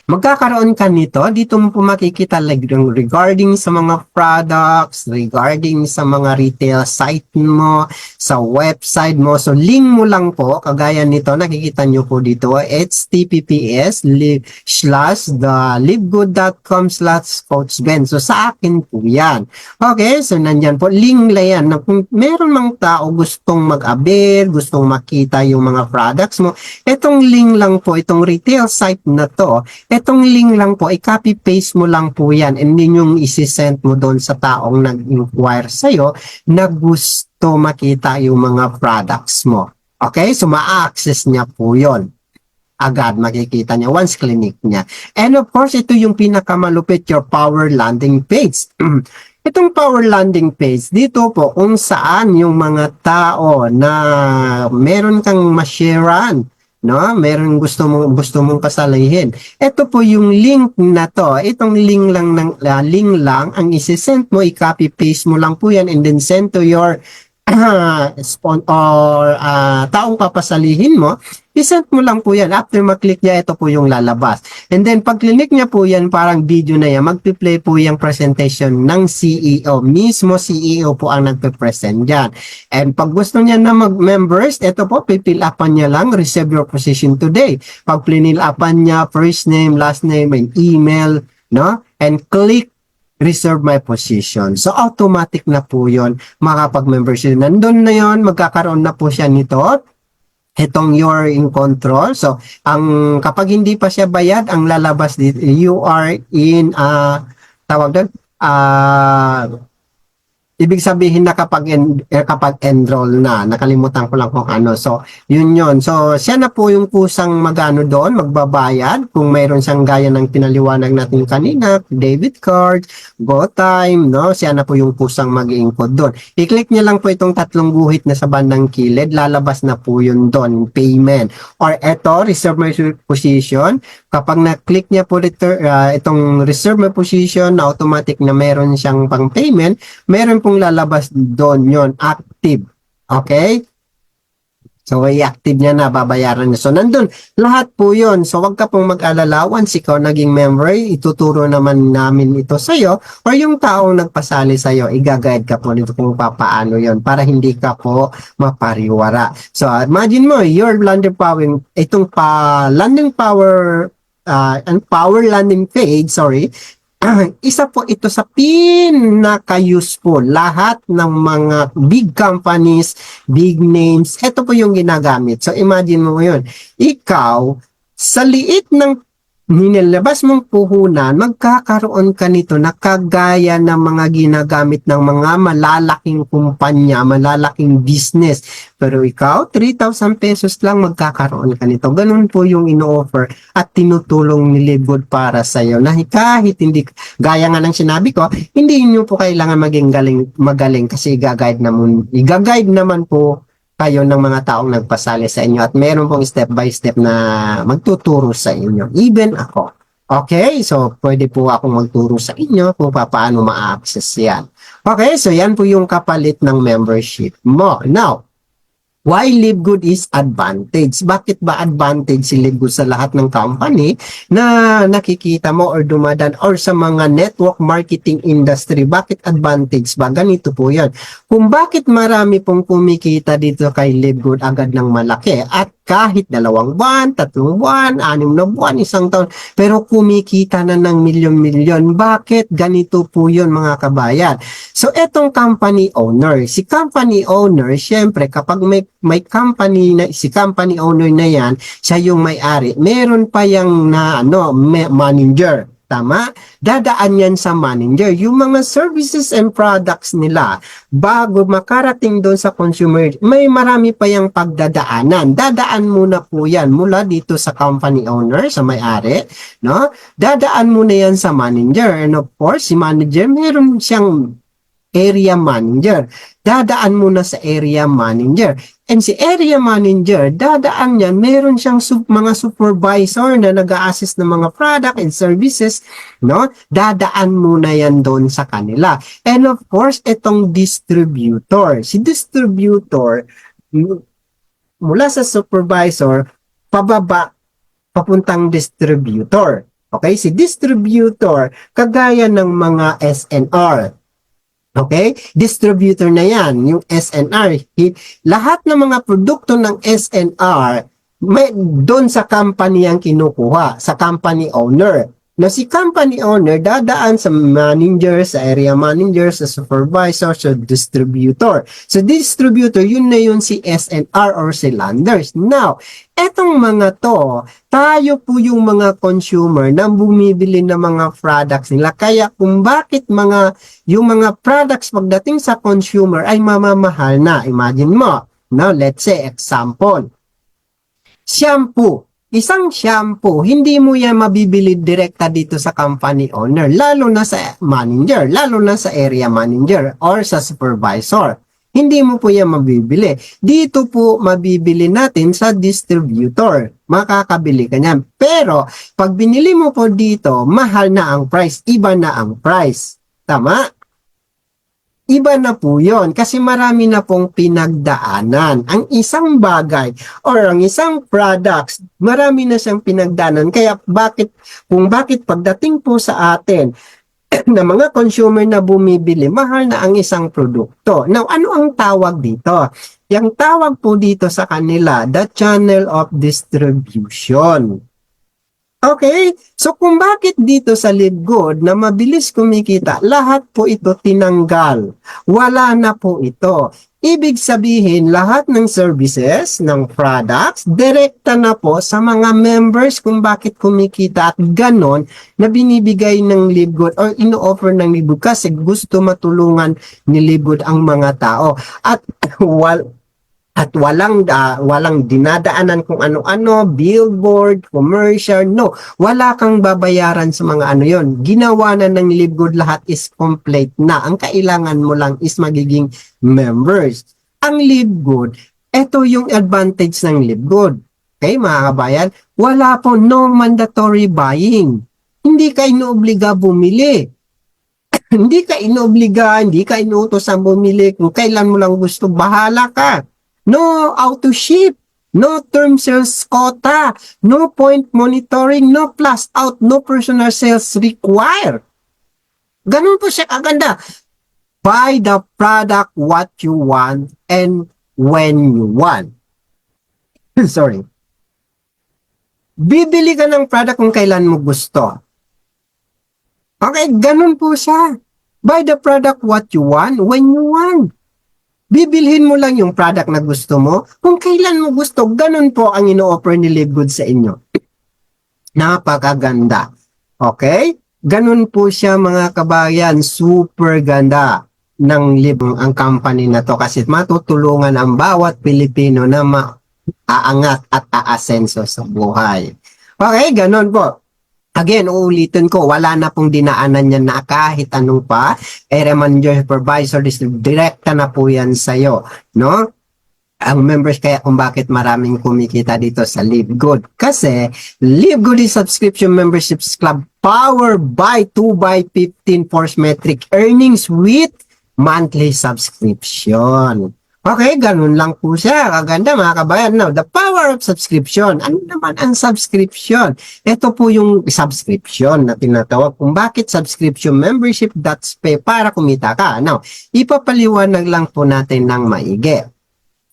Magkakaroon ka nito, dito mo po makikita regarding sa mga products, regarding sa mga retail site mo, sa website mo. So, link mo lang po, kagaya nito, nakikita nyo po dito, https://livegood.com/coachben. So, sa akin po yan. Okay, so nandyan po, link lang yan. Kung meron mang tao gustong mag-avail, gustong makita yung mga products mo, itong link lang po, itong retail site na to, itong link lang po, i-copy-paste mo lang po yan and then yung isi-send mo doon sa taong nag-inquire sa'yo na gusto makita yung mga products mo. Okay? So, ma-access niya po yon. Agad makikita niya once clinic niya. And of course, ito yung pinakamalupit, your power landing page. Itong power landing page, dito po kung saan yung mga tao na meron kang ma-sharean, no? Meron gusto mong pasalihin. Ito po yung link na to. Itong link lang ang isi-send mo, i-copy paste mo lang po yan and then send to your taong papasalihin mo, isend mo lang po yan. After mag-click niya, ito po yung lalabas. And then, pag click niya po yan, parang video na yan, magpi-play po yung presentation ng CEO. Mismo CEO po ang nagpe-present dyan. And pag gusto niya na mag-members, ito po, pipill upan niya lang, receive your position today. Pag pinil upan niya, first name, last name, and email, no? And click reserve my position. So, automatic na po yun, makapag-membership. Nandun na yun, magkakaroon na po siya nito. Itong you're in control. So, kapag hindi pa siya bayad, ang lalabas dito, you are in, tawag doon, ibig sabihin na kapag enroll na, nakalimutan ko lang kung ano. So, yun. So, siya na po yung kusang magano doon, magbabayad. Kung mayroon siyang gaya ng pinaliwanag natin kanina, debit card, GoTime, no? Siya na po yung kusang mag-i-encode doon. I-click niya lang po itong tatlong guhit na sa bandang kilid, lalabas na po yun doon, payment. Or eto, reserve my position. Kapag na-click niya po itong reserve my position, na automatic na meron siyang pang-payment, meron pong lalabas doon yon active. Okay? So, i-active niya na, babayaran niya. So, nandun, lahat po yon. So, wag ka pong mag-alala. Once ikaw naging member, ituturo naman namin ito sa'yo or yung taong nagpasali sa'yo, i-guide ka po nito kung paano yon para hindi ka po mapariwara. So, imagine mo, your landing power, itong landing power, power landing page, isa po ito sa pinaka-useful. Lahat ng mga big companies, big names, ito po yung ginagamit. So, imagine mo yun. Ikaw, sa liit ng nilabas mong puhunan, magkakaroon ka nito na kagaya ng mga ginagamit ng mga malalaking kumpanya, malalaking business. Pero ikaw, 3,000 pesos lang magkakaroon ka nito. Ganun po yung ino-offer at tinutulong ni Livegood para sa iyo. Na kahit hindi, gaya nga ng sinabi ko, hindi niyo po kailangan maging magaling kasi i-guide naman po kayo ng mga taong nagpasali sa inyo at meron pong step by step na magtuturo sa inyo. Even ako. Okay? So, pwede po akong magturo sa inyo kung paano ma-access yan. Okay? So, yan po yung kapalit ng membership mo. Now, Why Live Good is advantage? Bakit ba advantage si Live Good sa lahat ng company na nakikita mo or dumadan or sa mga network marketing industry? Bakit advantage ba? Ganito po yan. Kung bakit marami pong kumikita dito kay Live Good agad ng malaki at kahit 2 buwan, 3 buwan, 6 na buwan, 1 taon, pero kumikita na ng milyon-milyon. Bakit? Ganito po yun mga kabayan. So, etong company owner, si company owner, syempre, kapag may company na, si company owner na yan, siya yung may-ari, meron pa yung na, manager. Tama? Dadaan yan sa manager. Yung mga services and products nila, bago makarating doon sa consumer, may marami pa yung pagdadaanan. Dadaan muna po yan mula dito sa company owner, sa may-ari, no? Dadaan muna yan sa manager. And of course, si manager, meron siyang area manager. Dadaan muna sa area manager. And si area manager, dadaan yan, meron siyang mga supervisor na nag-a-assist ng mga product and services, no? Dadaan muna yan doon sa kanila. And of course, itong distributor. Si distributor, mula sa supervisor, pababa, papuntang distributor. Okay? Si distributor, kagaya ng mga SNR. Okay? Distributor na yan, yung SNR. Lahat ng mga produkto ng SNR, may doon sa company ang kinukuha, sa company owner. Na si company owner dadaan sa manager, sa area manager, sa supervisor, sa distributor. So distributor, yun na yun si SNR or si Landers. Now, etong mga to, tayo po yung mga consumer na bumibili ng mga products nila. Kaya kung bakit yung mga products pagdating sa consumer ay mamamahal na. Imagine mo, no? Let's say, example, shampoo. Isang shampoo, hindi mo yan mabibili direkta dito sa company owner, lalo na sa manager, lalo na sa area manager or sa supervisor. Hindi mo po yan mabibili. Dito po mabibili natin sa distributor. Makakabili ka niyan. Pero, pag binili mo po dito, mahal na ang price. Iba na ang price. Tama? Iba na po yon kasi marami na pong pinagdaanan. Ang isang bagay or ang isang products, marami na siyang pinagdaanan. Kaya kung bakit pagdating po sa atin na mga consumer na bumibili, mahal na ang isang produkto. Now, ano ang tawag dito? Yung tawag po dito sa kanila, the channel of distribution. Okay? So, kung bakit dito sa Live Good na mabilis kumikita, lahat po ito tinanggal. Wala na po ito. Ibig sabihin, lahat ng services, ng products, direkta na po sa mga members kung bakit kumikita at ganon na binibigay ng Live Good or ino-offer ng Live Good kasi gusto matulungan ni Live Good ang mga tao. At walang dinadaanan kung ano-ano, billboard, commercial, no. Wala kang babayaran sa mga ano yon. Ginawa na ng Live Good, lahat is complete na. Ang kailangan mo lang is magiging members. Ang Live Good, ito yung advantage ng Live Good. Okay, mga kabayan? Wala po, no mandatory buying. Hindi ka inoobliga bumili. Hindi ka inoobliga, hindi ka inuutosan bumili. Kung kailan mo lang gusto, bahala ka. No auto ship, no term sales quota, no point monitoring, no plus out, no personal sales required. Ganun po siya kaganda. Buy the product what you want and when you want. Sorry. Bibili ka ng product kung kailan mo gusto. Okay, ganun po siya. Buy the product what you want when you want. Bibilhin mo lang yung product na gusto mo. Kung kailan mo gusto, ganun po ang ino-offer ni Live Good sa inyo. Napakaganda. Okay? Ganun po siya mga kabayan. Super ganda ng Live ang company na to kasi matutulungan ang bawat Pilipino na maaangat at aasenso sa buhay. Okay? Ganun po. Again, uulitin ko, wala na pong dinaanan niya na kahit anong pa. Area manager, supervisor, direkta na po yan sa'yo. No? Ang members kaya kung bakit maraming kumikita dito sa Live Good. Kasi, Live Good is subscription memberships club powered by 2x15 Force Metric earnings with monthly subscription. Okay, ganun lang po siya. Kaganda mga kabayan. Now, the power of subscription. Ano naman ang subscription? Ito po yung subscription na tinatawag kung bakit subscription membership that's pay para kumita ka. Now, ipapaliwanag lang po natin ng maigi.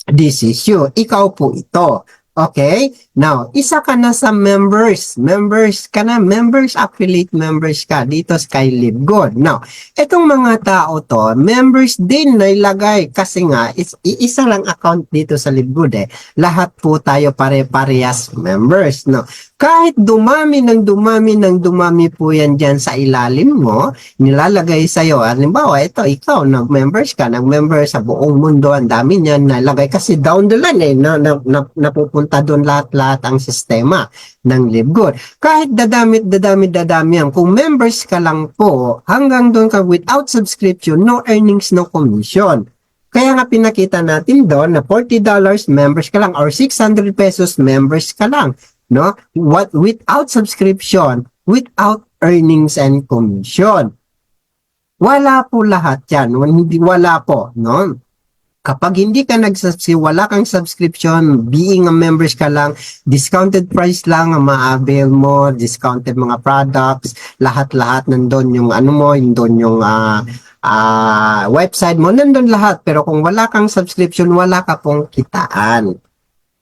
This is you. Ikaw po ito. Okay? Now, isa ka na sa members. Members ka na. Members, affiliate members ka dito sa kay LiveGood. Now, itong mga tao to, members din na ilagay kasi nga, isa lang account dito sa LiveGood eh. Lahat po tayo pare-parehas members. No? Kahit dumami po yan dyan sa ilalim mo, nilalagay sa'yo. Halimbawa, ito, ikaw, nag-members ka, nag-member sa buong mundo, ang dami niyan nalagay kasi down the line eh, napupunta doon lahat-lahat ang sistema ng LiveGood. Kahit dadami yan, kung members ka lang po, hanggang doon ka without subscription, no earnings, no commission. Kaya nga pinakita natin doon na $40 members ka lang or 600 pesos members ka lang. No? What without subscription, without earnings and commission. Wala po lahat 'yan. Wala po, no? Kapag hindi ka wala kang subscription, being a members ka lang, discounted price lang ang ma-avail mo, discounted mga products, lahat-lahat nandun yung ano mo, nandun yung website mo, nandun lahat. Pero kung wala kang subscription, wala ka pong kitaan.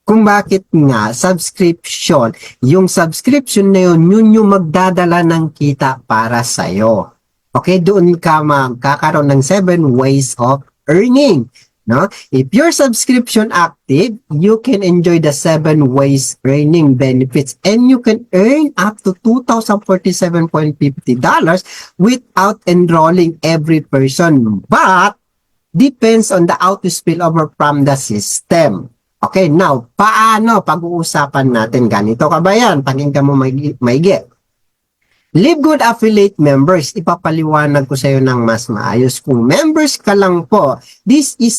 Kung bakit nga subscription, yung subscription na yun yung magdadala ng kita para sa'yo. Okay, doon ka magkakaroon ng 7 ways of earning. No? If your subscription active, you can enjoy the 7 ways earning benefits and you can earn up to $2,047.50 without enrolling every person. But, depends on the auto spillover from the system. Okay, now, paano pag-uusapan natin ganito kabayan? Pakinggan mo maigi. LiveGood affiliate members, ipapaliwanag ko sa iyo ng mas maayos. Kung members ka lang po,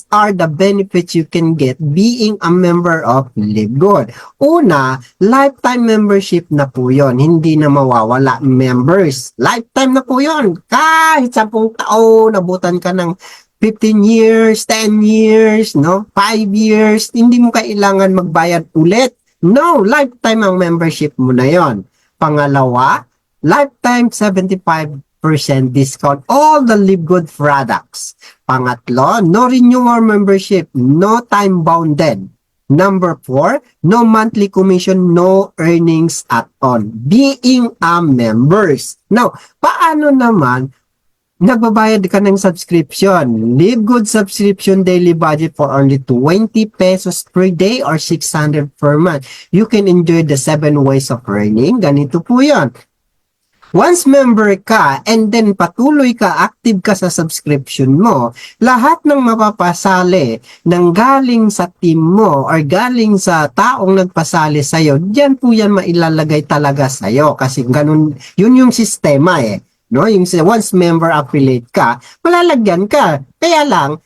are the benefits you can get being a member of LiveGood. Una, lifetime membership na po yon, hindi na mawawala members. Lifetime na po yon. Kahit 10 taon, nabutan ka ng 15 years, 10 years, no? 5 years, hindi mo kailangan magbayad ulit. No, lifetime ang membership mo na yon. Pangalawa, lifetime 75% discount all the LiveGood products. Pangatlo, no renewal membership, no time bounded. Number 4, no monthly commission, no earnings at all. Being a members. Now, paano naman nagbabayad ka ng subscription? LiveGood subscription daily budget for only 20 pesos per day or 600 per month. You can enjoy the 7 ways of earning. Ganito po yan. Once member ka and then patuloy ka, active ka sa subscription mo, lahat ng mapapasali ng galing sa team mo or galing sa taong nagpasali sa'yo, diyan po yan mailalagay talaga sa'yo kasi ganun, yun yung sistema eh. No, yung once member affiliate ka, malalagyan ka. Kaya lang,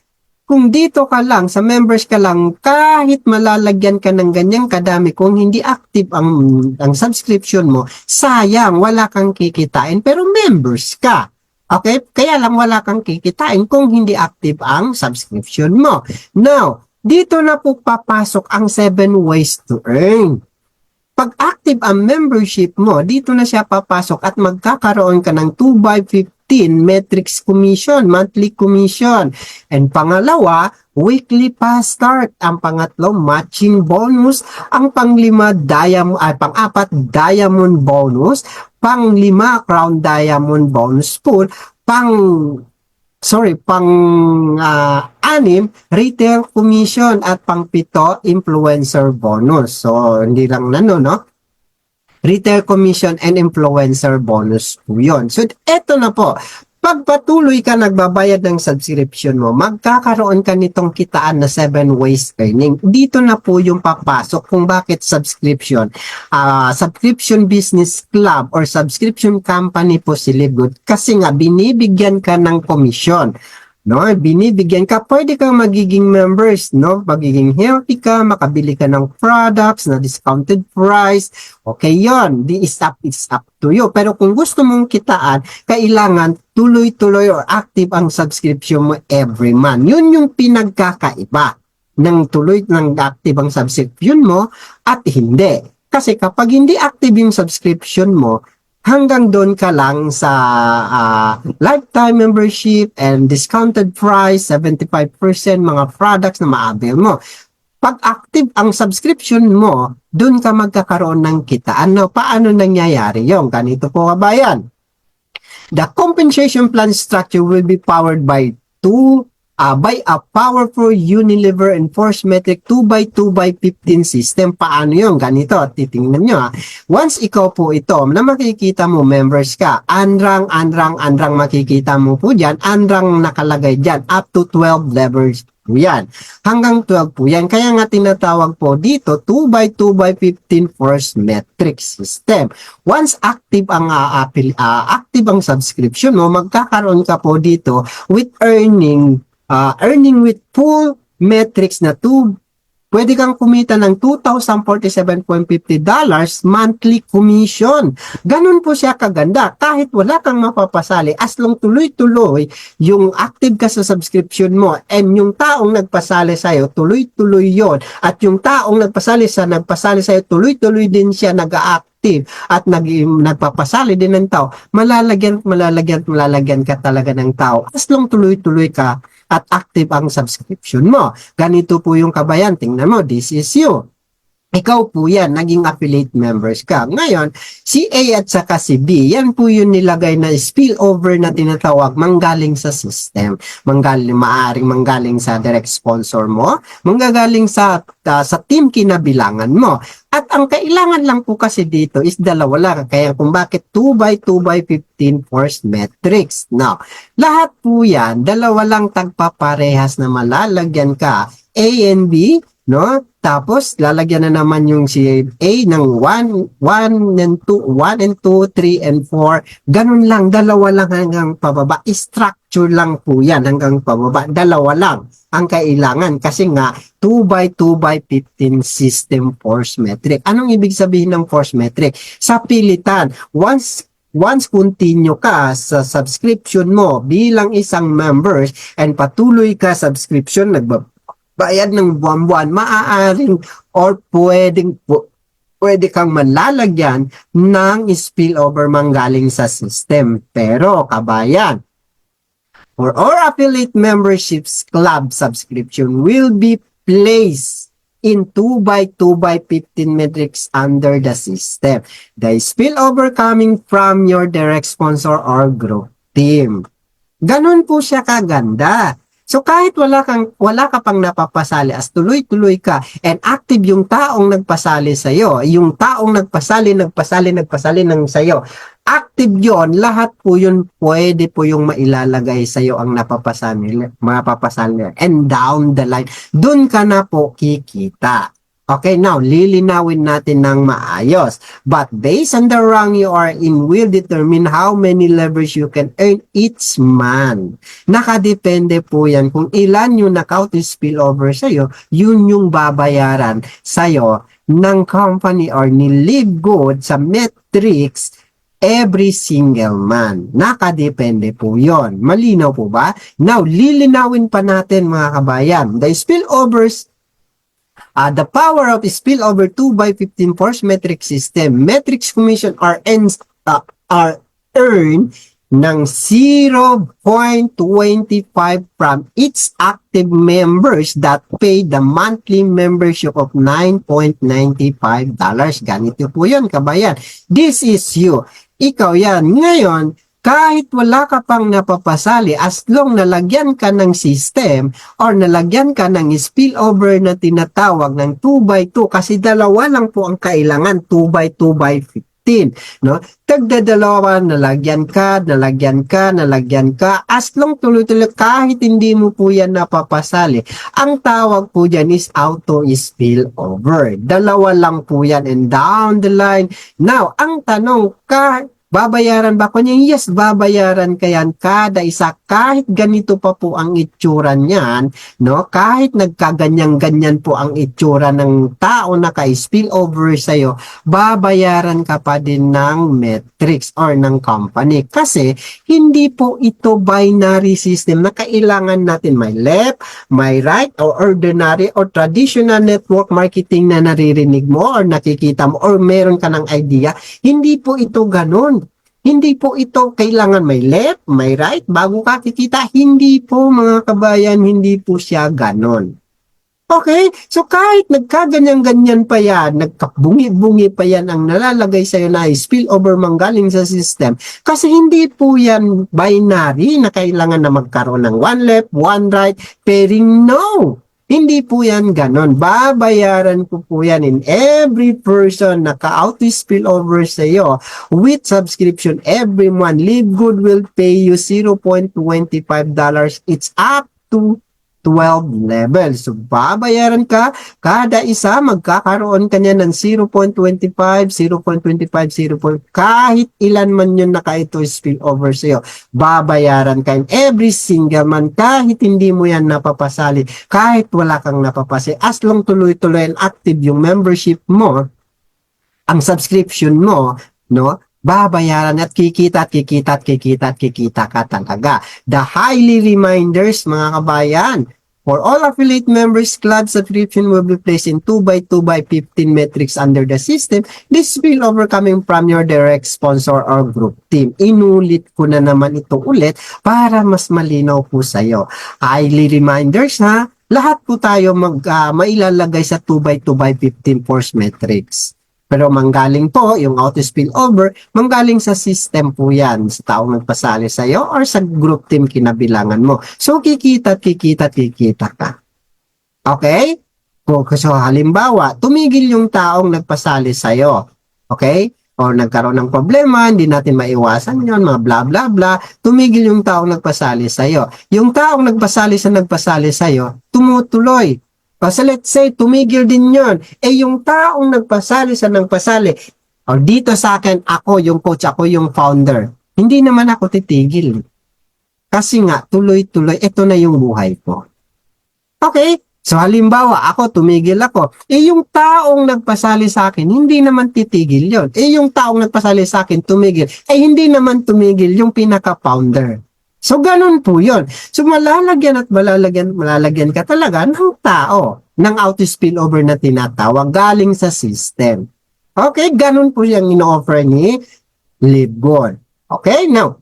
kung dito ka lang, sa members ka lang, kahit malalagyan ka ng ganyang kadami, kung hindi active ang subscription mo, sayang, wala kang kikitain, pero members ka. Okay? Kaya lang wala kang kikitain kung hindi active ang subscription mo. Now, dito na po papasok ang 7 ways to earn. Pag active ang membership mo, dito na siya papasok at magkakaroon ka ng 2x15 metrics commission, monthly commission. And pangalawa, weekly pass start. Ang pangatlo, matching bonus. Ang panglima, pang-apat, diamond bonus. Panglima, crown diamond bonus pool. Pang-anim, retail commission at pang-pito, influencer bonus. So, hindi lang no? Retail commission and influencer bonus po yun. So, eto na po. Pag patuloy ka nagbabayad ng subscription mo, magkakaroon ka nitong kitaan na 7 ways earning. Dito na po yung papasok kung bakit subscription. Subscription business club or subscription company po si LiveGood kasi nga binibigyan ka ng komisyon. No, binibigyan ka, pwede kang magiging members, no? Magiging healthy ka, makabili ka ng products na discounted price. Okay, yon. It's up to you. Pero kung gusto mong kitaan, kailangan tuloy-tuloy or active ang subscription mo every month. Yun yung pinagkakaiba. ng tuloy ng active ang subscription mo at hindi. Kasi kapag hindi active yung subscription mo, hanggang doon ka lang sa lifetime membership and discounted price, 75% mga products na ma-avail mo. Pag active ang subscription mo, doon ka magkakaroon ng kitaan. No? Paano nangyayari yung ganito po kabayan? The compensation plan structure will be powered by a powerful Unilever Enforce Metric 2x2x15 system. Paano yun? Ganito, titingnan nyo ha. Once ikaw po ito, na makikita mo, members ka, andrang makikita mo po dyan, andrang nakalagay dyan, up to 12 levels po yan. Hanggang 12 po yan. Kaya nga tinatawag po dito 2x2x15 force metric system. Once active ang active ang subscription mo, magkakaroon ka po dito with earning with full metrics na pwede kang kumita ng $2,047.50 monthly commission. Ganun po siya kaganda. Kahit wala kang mapapasali, as long tuloy-tuloy yung active ka sa subscription mo and yung taong nagpasali sa'yo, tuloy-tuloy yon. At yung taong nagpasali sa'yo, tuloy-tuloy din siya nag-active at nagpapasali din ng tao. Malalagyan ka talaga ng tao. As long tuloy-tuloy ka at active ang subscription mo. Ganito po yung kabayan. Tingnan mo, this is you. Ikaw po yan, naging affiliate members ka. Ngayon, si A at saka si B, yan po yung nilagay na spillover na tinatawag manggaling sa system. Maaring manggaling sa direct sponsor mo, manggagaling sa team kinabilangan mo. At ang kailangan lang po kasi dito is dalawa lang. Kaya kung bakit 2x2x15 force metrics. Now, lahat po yan, dalawa lang tagpaparehas na malalagyan ka A and B, no? Tapos, lalagyan na naman yung si A ng 1 and 2, 3 and 4. Ganun lang, dalawa lang hanggang pababa. Structure lang po yan hanggang pababa. Dalawa lang ang kailangan kasi nga 2x2x15 system force metric. Anong ibig sabihin ng force metric? Sa pilitan, once continue ka sa subscription mo bilang isang members and patuloy ka subscription, bayad ng buwan-buwan, maaaring or pwede kang malalagyan ng spillover manggaling sa system. Pero, kabayan, for our affiliate memberships club subscription will be placed in 2x2x15 metrics under the system. The spillover coming from your direct sponsor or group team. Ganun po siya kaganda. So kahit wala ka pang napapasali, as tuloy-tuloy ka and active yung taong nagpasali sa iyo, yung taong nagpasali ng sa iyo, active yon, lahat po yun pwede po yung mailalagay sa iyo ang mapapasali and down the line, dun ka na po kikita. Okay, now, lilinawin natin ng maayos. But based on the rank you are in will determine how many levers you can earn each month. Nakadepende po yan kung ilan yung account spillover sa'yo, yun yung babayaran sa'yo ng company or ni Live Good sa metrics every single month. Nakadepende po yon. Malinaw po ba? Now, lilinawin pa natin mga kabayan. The spillovers the power of spillover 2x15 force metric system, metrics commission are earned ng 0.25 from each active members that pay the monthly membership of $9.95. Ganito po yun, kabayan. This is you. Ikaw yan. Ngayon, kahit wala ka pang napapasali, as long nalagyan ka ng system or nalagyan ka ng spillover na tinatawag ng 2x2, kasi dalawa lang po ang kailangan, 2x2x15, no? Tagdadalawa, nalagyan ka, as long tuloy-tuloy, kahit hindi mo po yan napapasali, ang tawag po dyan is auto spillover. Dalawa lang po yan and down the line. Now, ang tanong, Babayaran ba ko niya? Yes, babayaran ka yan kada isa. Kahit ganito pa po ang itsura niyan, no? Kahit nagkaganyan-ganyan po ang itsura ng tao na ka-spill over sa'yo, babayaran ka pa din ng metrics or ng company. Kasi hindi po ito binary system na kailangan natin may left, may right, or ordinary or traditional network marketing na naririnig mo or nakikita mo or meron ka ng idea. Hindi po ito ganun. Hindi po ito kailangan may left, may right, bago ka kikita. Hindi po mga kabayan, hindi po siya ganon. Okay? So kahit nagkaganyan-ganyan pa yan, nagkabungi-bungi pa yan ang nalalagay sa'yo na spillover manggaling sa system. Kasi hindi po yan binary na kailangan na magkaroon ng one left, one right, pairing. No! Hindi po yan ganon. Babayaran ko po yan in every person na ka-auto spillover sa iyo with subscription every month. Live Good will pay you $0.25. It's up to 12 levels. So, babayaran ka, kada isa, magkakaroon ka niya ng 0.25, 0.25, 0. Kahit ilan man yun na ito spill over sa'yo, babayaran ka in every single month, kahit hindi mo yan napapasali, kahit wala kang napapasali, as long tuloy-tuloy and active yung membership mo, ang subscription mo, no? Babayaran at kikita ka talaga. The highly reminders, mga kabayan, for all affiliate members, club subscription will be placed in 2x2x15 metrics under the system. This will over coming from your direct sponsor or group team. Inulit ko na naman ito ulit para mas malinaw po sa'yo. Highly reminders ha, lahat po tayo mailalagay sa 2x2x15 force metrics. Pero manggaling po, yung auto spillover, manggaling sa system po yan, sa taong nagpasali sa'yo or sa group team kinabilangan mo. So, kikita ka. Okay? So, halimbawa, tumigil yung taong nagpasali sa'yo. Okay? O nagkaroon ng problema, hindi natin maiwasan yon, mga bla bla bla, tumigil yung taong nagpasali sa'yo. Yung taong nagpasali sa'yo, tumutuloy. Kasi let's say, tumigil din yon. Yung taong nagpasali o dito sa akin, ako yung coach, ako yung founder. Hindi naman ako titigil. Kasi nga, tuloy-tuloy, ito na yung buhay ko. Okay? So halimbawa, tumigil ako. Yung taong nagpasali sa akin, hindi naman titigil yon. Yung taong nagpasali sa akin, tumigil. Hindi naman tumigil yung pinaka-founder. So, ganun po yun. So, malalagyan ka talaga ng tao, ng auto spillover na tinatawag galing sa system. Okay, ganun po yung ino-offer ni Live Good. Okay, now,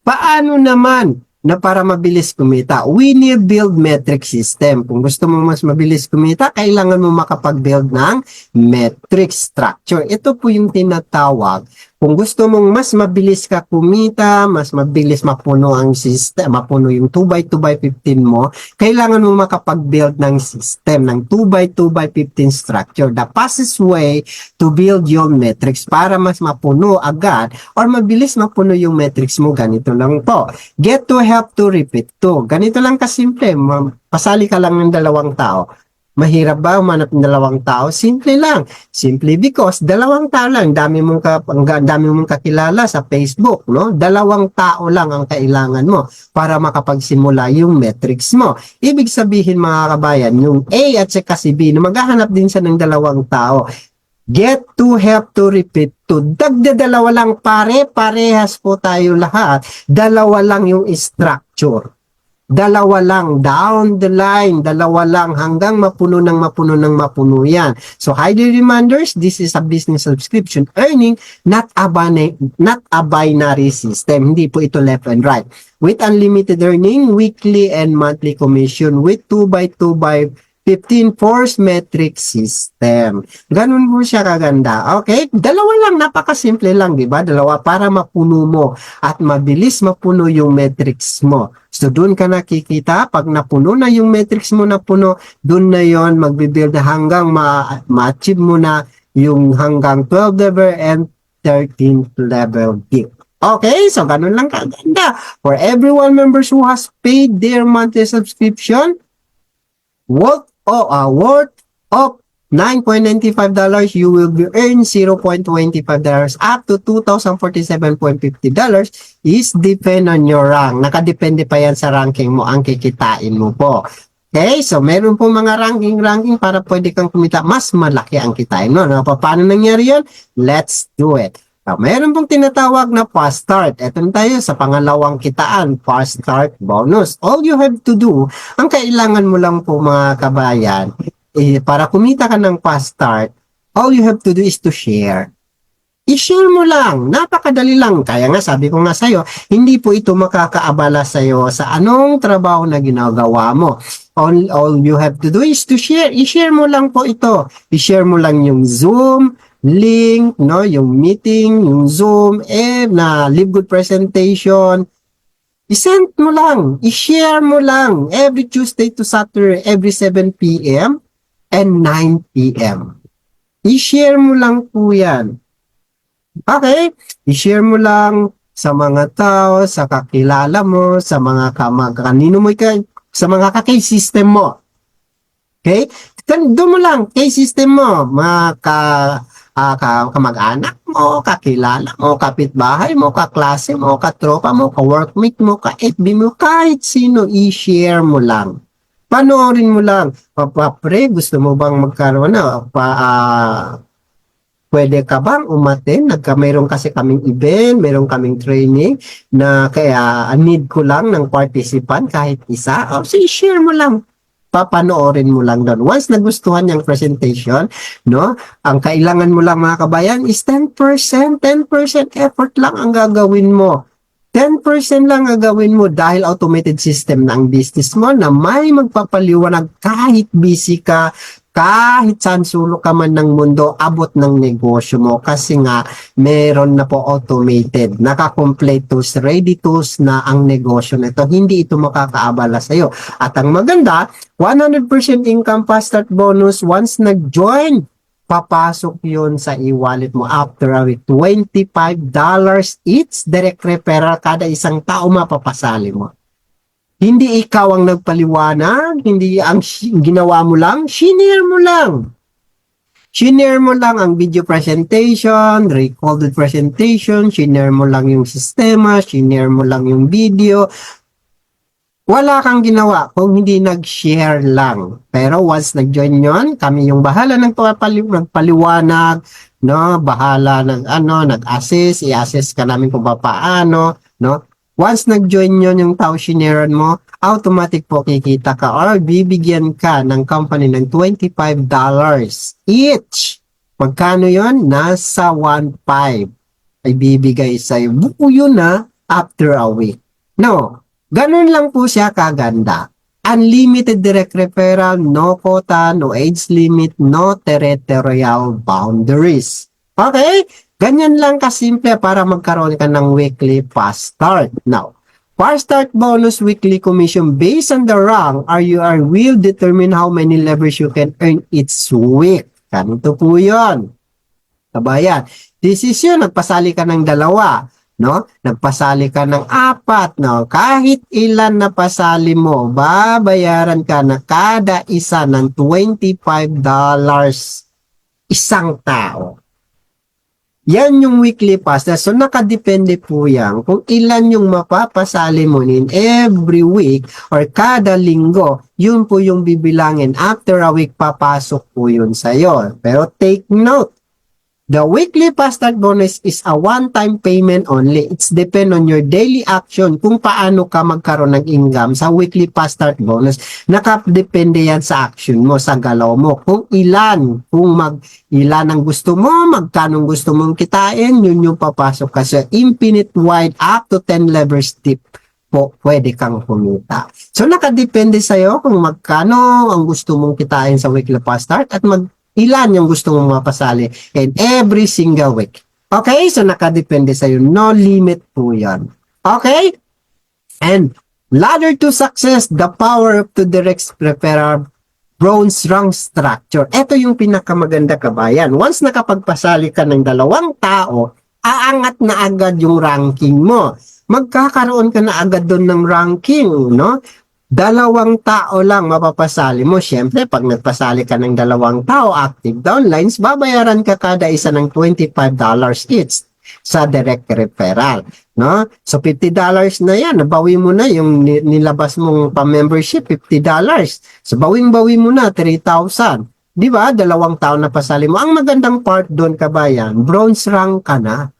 paano naman na para mabilis kumita? We need build metric system. Kung gusto mo mas mabilis kumita, kailangan mo makapag-build ng metric structure. Ito po yung tinatawag. Kung gusto mong mas mabilis ka kumita, mas mabilis mapuno ang system, mapuno yung 2x2x15 mo, kailangan mo makapag-build ng system, ng 2x2x15 structure. The fastest way to build your metrics para mas mapuno agad or mabilis mapuno yung metrics mo, ganito lang po. Get to help to repeat to. Ganito lang kasimple. Pasali ka lang ng 2 tao. Mahirap ba umanap ng 2 tao? Simple lang. Simply because 2 tao lang, dami mong kakilala sa Facebook, no? 2 tao lang ang kailangan mo para makapagsimula yung metrics mo. Ibig sabihin mga kabayan, yung A at saka si B, na maghahanap din siya ng 2 tao. Get to help to repeat to. Dagda-2 lang parehas po tayo lahat. 2 lang yung structure. 2 lang, down the line, 2 lang hanggang mapuno yan. So, highly reminders, this is a business subscription earning, not a binary system. Hindi po ito left and right. With unlimited earning, weekly and monthly commission with 2x2x15 force metric system. Ganun po siya kaganda. Okay? 2 lang, napakasimple lang, di ba? 2 para mapuno mo at mabilis mapuno yung metrics mo. So, doon ka nakikita, pag napuno na yung metrics mo napuno, doon na yon magbibuild hanggang ma-achieve mo na yung hanggang 12 level and 13th level geek. Okay, so ganun lang kaganda. For everyone members who has paid their monthly subscription, worth of $9.95, you will be earn $0.25 up to $2,047.50 is depend on your rank. Nakadepende pa yan sa ranking mo, ang kikitain mo po. Okay, so meron po mga ranking para pwede kang kumita, mas malaki ang kitain mo. No? Paano nangyari yun? Let's do it. Meron pong tinatawag na fast start. Ito na tayo sa pangalawang kitaan, fast start bonus. All you have to do, ang kailangan mo lang po mga kabayan, para kumita ka ng fast start, all you have to do is to share. I-share mo lang. Napakadali lang. Kaya nga sabi ko nga sa'yo, hindi po ito makakaabala sa'yo sa anong trabaho na ginagawa mo. All you have to do is to share. I-share mo lang po ito. I-share mo lang yung Zoom link, no, yung meeting, yung Zoom, na Live Good presentation. I-send mo lang. I-share mo lang. Every Tuesday to Saturday, every 7 p.m. and 9 p.m. I-share mo lang po yan. Okay? I-share mo lang sa mga tao, sa kakilala mo, sa mga kanino mo, sa mga ka-system mo. Okay? Doon mo lang, K-system mo, mga kamag-anak mo, kakilala mo, kapitbahay mo, kaklase mo, katropa mo, ka-workmate mo, ka-FB mo, kahit sino, i-share mo lang. Panoorin mo lang. Pre, gusto mo bang magkaroon na? Pwede ka bang umaten? Mayroon kasi kaming event, mayroon kaming training na kaya need ko lang ng participant kahit isa. So, i-share mo lang. Papanoorin mo lang doon. Once nagustuhan yung presentation, no, ang kailangan mo lang mga kabayan is 10%. 10% effort lang ang gagawin mo. 10% lang ang gagawin mo dahil automated system na ang business mo na may magpapaliwanag kahit busy ka, kahit saan sulok ka man ng mundo, abot ng negosyo mo kasi nga meron na po automated, naka-complete tools, ready tools na ang negosyo nito. Hindi ito makakaabala sa iyo. At ang maganda, 100% income fast start bonus once nag-join. Papasok yun sa e-wallet mo after a week. $25 each direct referral kada isang tao mapapasali mo. Hindi ikaw ang nagpaliwanag, hindi ang ginawa mo lang, shinare mo lang. Shinare mo lang ang video presentation, recorded presentation, shinare mo lang yung sistema, shinare mo lang yung video. Wala kang ginawa kung hindi nag-share lang. Pero once nag-join yon, kami yung bahala ng paliwanag, no? Bahala nag-assess, i-assess ka namin kung paano, no? Once nag-join yon yung tao shinarean mo, automatic po kikita ka or bibigyan ka ng company ng $25 each. Magkano yon? Nasa 1.5 ay bibigay sa'yo. Buo yun na after a week. No. Ganun lang po siya kaganda. Unlimited direct referral, no quota, no age limit, no territorial boundaries. Okay? Ganyan lang kasimple para magkaroon ka ng weekly fast start. Now, fast start bonus weekly commission based on the rank will determine how many levers you can earn each week. Ganito po yun. Kabayan, this is yun. Nagpasali ka ng 2. No? Nagpasali ka ng 4, no? Kahit ilan na pasali mo, babayaran ka na kada isa ng $25 isang tao. Yan yung weekly pass. So, nakadepende po yan kung ilan yung mapapasali mo in every week or kada linggo, yun po yung bibilangin. After a week, papasok po yun sa'yo. Pero take note, the weekly fast start bonus is a one-time payment only. It's depend on your daily action kung paano ka magkaroon ng income sa weekly fast start bonus. Nakadepende yan sa action mo, sa galaw mo. Kung ilan ang gusto mo, magkano gusto mong kitain, yun yung papasok ka sa infinite wide up to 10 levers deep po, pwede kang kumita. So, nakadepende sa'yo kung magkano ang gusto mong kitain sa weekly fast start at ilan yung gusto mong mapasali in every single week. Okay? So, nakadepende sa'yo. No limit po yan. Okay? And, ladder to success, the power of to direct referral bronze rank structure. Ito yung pinakamaganda kabayan. Once nakapagpasali ka ng 2 tao, aangat na agad yung ranking mo. Magkakaroon ka na agad doon ng ranking, no? 2 tao lang mapapasali mo. Siyempre, pag nagpasali ka ng 2 tao, active downlines, babayaran ka kada isa ng $25 each sa direct referral. No? So, $50 na yan. Nabawi mo na yung nilabas mong pa-membership, $50. So, bawing-bawi mo na, 3,000. Di ba? 2 tao na pasali mo. Ang magandang part doon, kabayan, bronze rank ka na.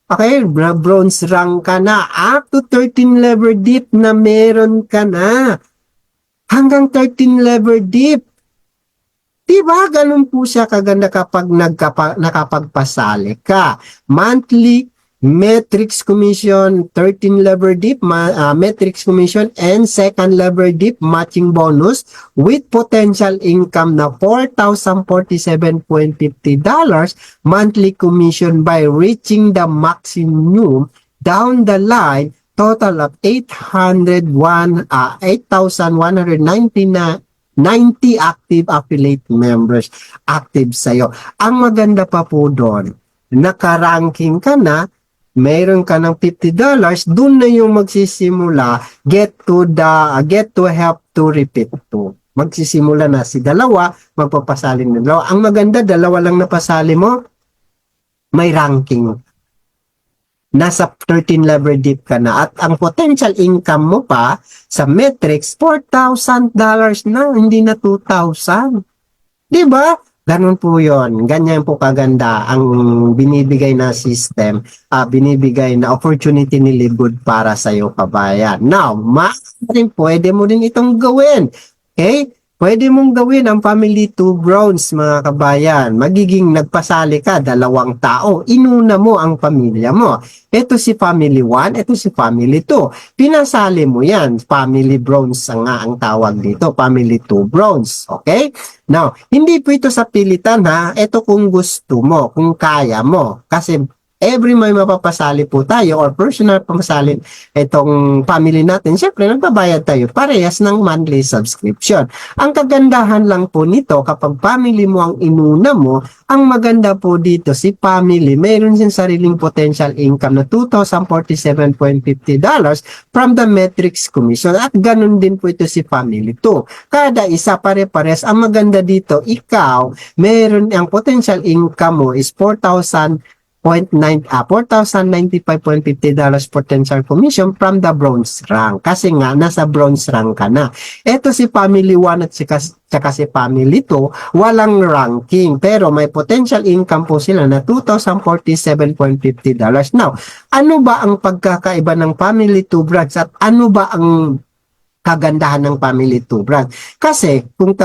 Okay, bronze rank ka na. Up to 13 level deep na meron ka na. Hanggang 13 level deep. Diba? Ganun po siya kaganda kapag nakapagpasali ka. Monthly Matrix Commission, 13 level deep, Matrix Commission, and second level deep matching bonus with potential income na $4,047.50 monthly commission by reaching the maximum down the line, total of 8,190 active affiliate members active sa'yo. Ang maganda pa po doon, nakaranking ka na, mayroon ka ng $50, dun na yung magsisimula get to help to repeat to. Magsisimula na si dalawa, magpapasali ng dalawa. Ang maganda, 2 lang napasali mo, may ranking. Nasa 13 level deep ka na at ang potential income mo pa sa metrics, $4,000 na, hindi na 2,000. Diba? Ganun po yon. Ganyan po kaganda ang binibigay na system, binibigay na opportunity ni Libud para sa iyo, kabayan. Now, pwede mo din itong gawin. Okay? Pwede mong gawin ang family 2 bronze, mga kabayan. Magiging nagpasali ka, 2 tao. Inuna mo ang pamilya mo. Ito si family 1, ito si family 2. Pinasali mo yan. Family bronze nga ang tawag dito. Family 2 bronze. Okay? Now, hindi po ito sa pilitan ha. Ito kung gusto mo, kung kaya mo. Kasi every may mapapasali po tayo or personal pamasalin itong family natin, syempre nagbabayad tayo parehas ng monthly subscription. Ang kagandahan lang po nito, kapag family mo ang inuna mo, ang maganda po dito si family, mayroon siyang sariling potential income na $2,047.50 from the Matrix Commission at ganun din po ito si family 2. Kada isa pare-pares. Ang maganda dito, ikaw, mayroon ang potential income mo is $4,095.50 potential commission from the bronze rank. Kasi nga, nasa bronze rank ka na. Ito si family 1 at saka si family 2, walang ranking. Pero may potential income po sila na $2,047.50. Now, ano ba ang pagkakaiba ng family 2 branch at ano ba ang kagandahan ng family 2 branch? Kasi, kung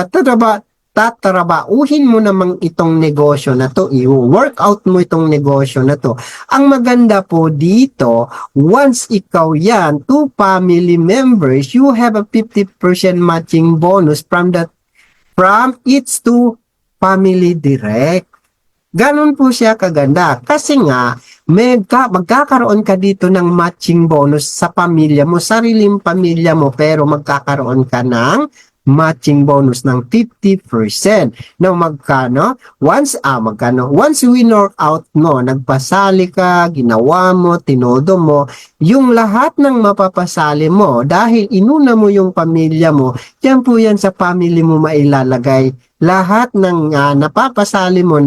tatrabauhin mo namang itong negosyo na to, i-work out mo itong negosyo na to. Ang maganda po dito, once ikaw yan, 2 family members, you have a 50% matching bonus from each 2 family direct. Ganon po siya kaganda. Kasi nga, magkakaroon ka dito ng matching bonus sa pamilya mo, sariling pamilya mo, pero magkakaroon ka ng matching bonus ng 50%. Now, magkano? Once winner out mo, nagpasali ka, ginawa mo, tinodo mo, yung lahat ng mapapasali mo, dahil inuna mo yung pamilya mo, yan po yan sa family mo mailalagay. Lahat ng napapasali mo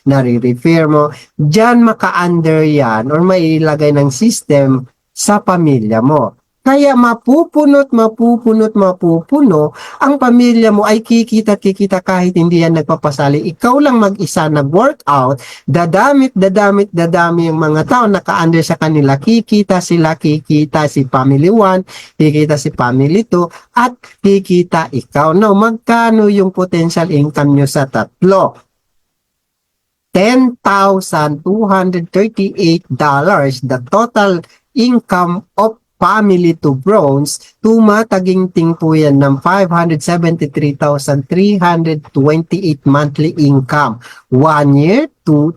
nare-refer mo, dyan maka-under yan or mailagay ng system sa pamilya mo. Kaya mapupuno ang pamilya mo ay kikita kahit hindi yan nagpapasali. Ikaw lang mag-isa nag-workout, dadami yung mga tao naka-under sa kanila. Kikita si family 1, kikita si family 2, at kikita ikaw. Now, magkano yung potential income nyo sa tatlo? $10,238, the total income of family 2 bronze, tumataginting po yan ng $573,328 monthly income. 1 year, 2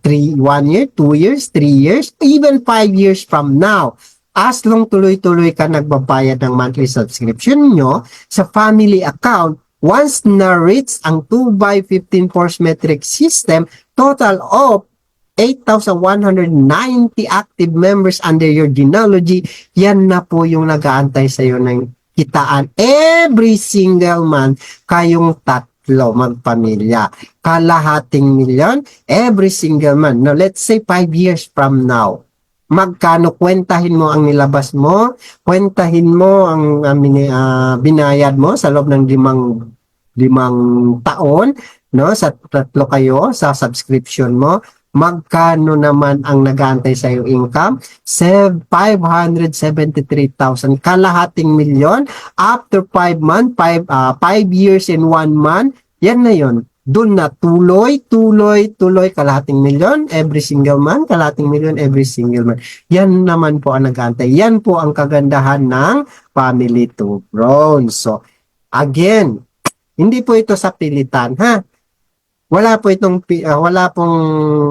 years, 3 years, even 5 years from now. As long tuloy-tuloy ka nagbabayad ng monthly subscription nyo sa family account, once na-reach ang 2x15 force metric system, total of 8,190 active members under your genealogy. Yan na po yung nag-aantay sa'yo ng kitaan every single month. Kayong tatlo magpamilya. Kalahating milyon every single month. Now, let's say 5 years from now. Magkano, kwentahin mo ang nilabas mo, kwentahin mo ang binayad mo sa loob ng limang taon, no? Sa tatlo kayo, sa subscription mo, magkano naman ang nag-aantay sa iyong income? 573,000, kalahating milyon after 5 months, 5 years in 1 month. Yan na yon. Doon na tuloy, kalahating milyon every single month, kalahating milyon every single month. Yan naman po ang nag-aantay. Yan po ang kagandahan ng Family to Grown. So, again, hindi po ito sa pilitan, ha? Wala pong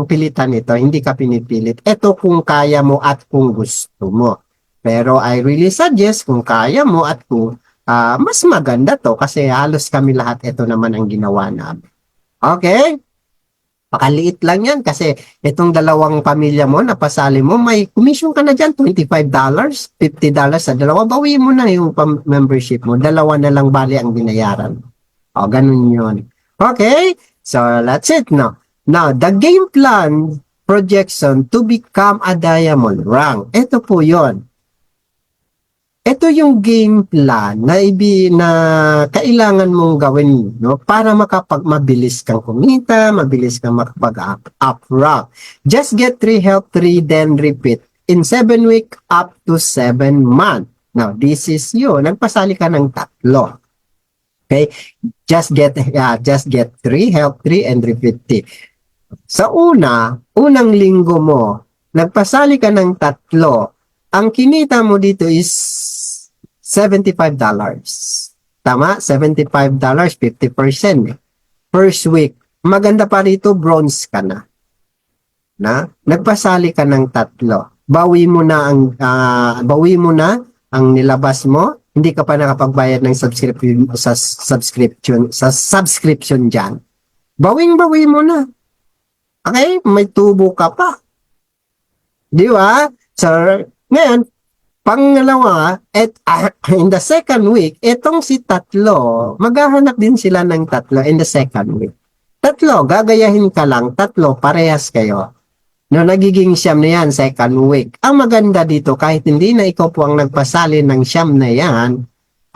pilitan ito, hindi ka pinipilit. Ito kung kaya mo at kung gusto mo. Pero I really suggest kung kaya mo at kung mas maganda to kasi halos kami lahat ito naman ang ginawa namin. Okay? Pakaliit lang yan kasi itong dalawang pamilya mo na pasali mo, may commission ka na dyan, $25, $50 sa dalawa. Bawi mo na yung membership mo. Dalawa na lang bali ang binayaran. O, ganun yun. Okay? So, that's it now. Now, the game plan projection to become a diamond rank. Ito po yon. Ito yung game plan na kailangan mong gawin, no, para mabilis kang kumita, mabilis kang makapag-up rank. Just get 3 help 3 then repeat in 7 week up to 7 month. Now, this is yun. Nagpasali ka ng 3. Okay? Just get 3 help 3 and repeat it. Sa unang linggo mo, nagpasali ka ng 3. Ang kinita mo dito is $75. Tama? $75, 50%. First week. Maganda pa rito, bronze ka na. Nagpasali ka ng 3. Bawi mo na ang nilabas mo. Hindi ka pa nakapagbayad ng subscription diyan. Bawing-bawi mo na. Okay? May tubo ka pa. Di ba? So, ngayon, pangalawa, in the second week, etong si 3, maghahanap din sila ng 3 in the second week. 3, gagayahin ka lang, 3, parehas kayo. No, nagiging siyam na yan, second week. Ang maganda dito, kahit hindi na ikaw po ang nagpasali ng siyam na yan,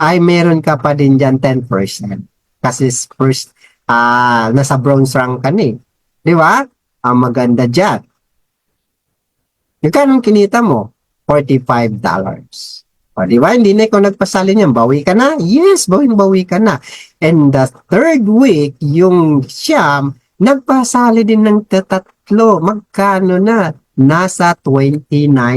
ay meron ka pa din dyan 10%. Kasi first, nasa bronze rank ka ni. Di ba? Ang maganda dyan. Yung kinita mo? $45. O, di ba? Hindi na ikaw nagpasali niyan. Bawi ka na? Yes, bawi ka na. And the third week, yung siyam, nagpasali din ng 3. Magkano na? Nasa 27 na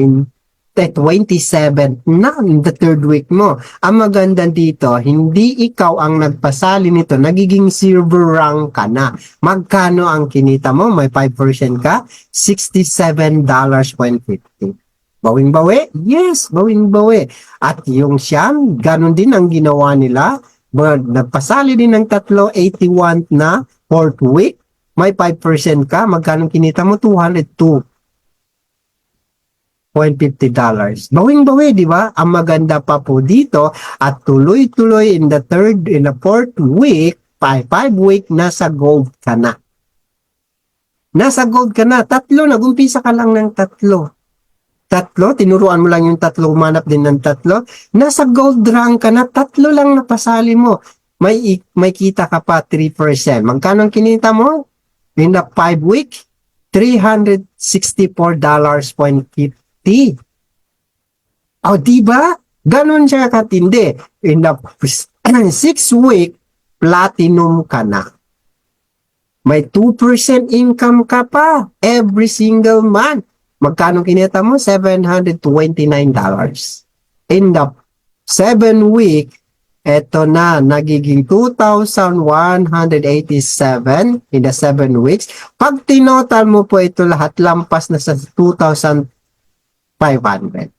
in the third week mo. Ang maganda dito, hindi ikaw ang nagpasali nito, nagiging silver rank ka na. Magkano ang kinita mo? May 5% ka? $67.50. Bawing-bawi? Yes, bawing-bawi. At yung siyam, ganun din ang ginawa nila. Nagpasali din ng 3, 81 na, 4th week. May 5% ka. Magkano kinita mo? $202.50. Bawing-bawi, di ba? Ang maganda pa po dito at tuloy-tuloy in the 4th week, 5 week, nasa gold ka na. Nasa gold ka na. 3, nag-umpisa ka lang ng 3. Tinuruan mo lang yung 3, umanap din ng 3. Nasa gold rank ka na, 3 lang napasali mo. May kita ka pa 3%. Magkano ang kinita mo? In the 5 week, $364.50. O, diba? Ganon siya katindi. In the 6 week, platinum ka na. May 2% income ka pa every single month. Magkano kinita mo? $729. In the 7 week, eto na, nagiging 2,187 in the 7 weeks. Pag tinotal mo po ito lahat, lampas na sa 2,500.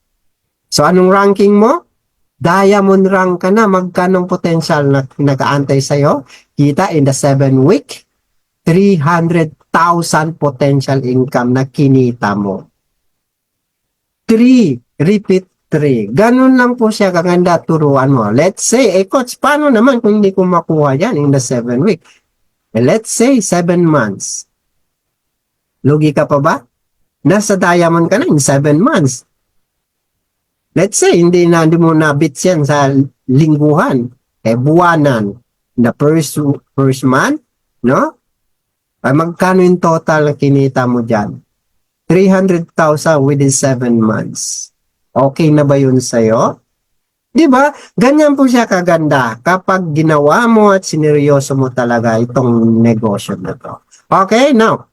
So, anong ranking mo? Diamond rank ka na. Magkano potential na nag-aantay sa'yo? Kita in the 7 week, $310,000 potential income na kinita mo. 3, repeat 3. Ganun lang po siya kaganda, turuan mo. Let's say, coach, paano naman kung hindi ko makuha yan in the 7 week? Let's say, 7 months. Lugi ka pa ba? Nasa diamond ka na in 7 months. Let's say, hindi mo na-beats yan sa lingguhan. Buwanan. The first month, no? Ay magkano yung total na kinita mo dyan? 300,000 within 7 months. Okay na ba yun sa'yo? Diba? Ganyan po siya kaganda kapag ginawa mo at sineryoso mo talaga itong negosyo na to. Okay, now,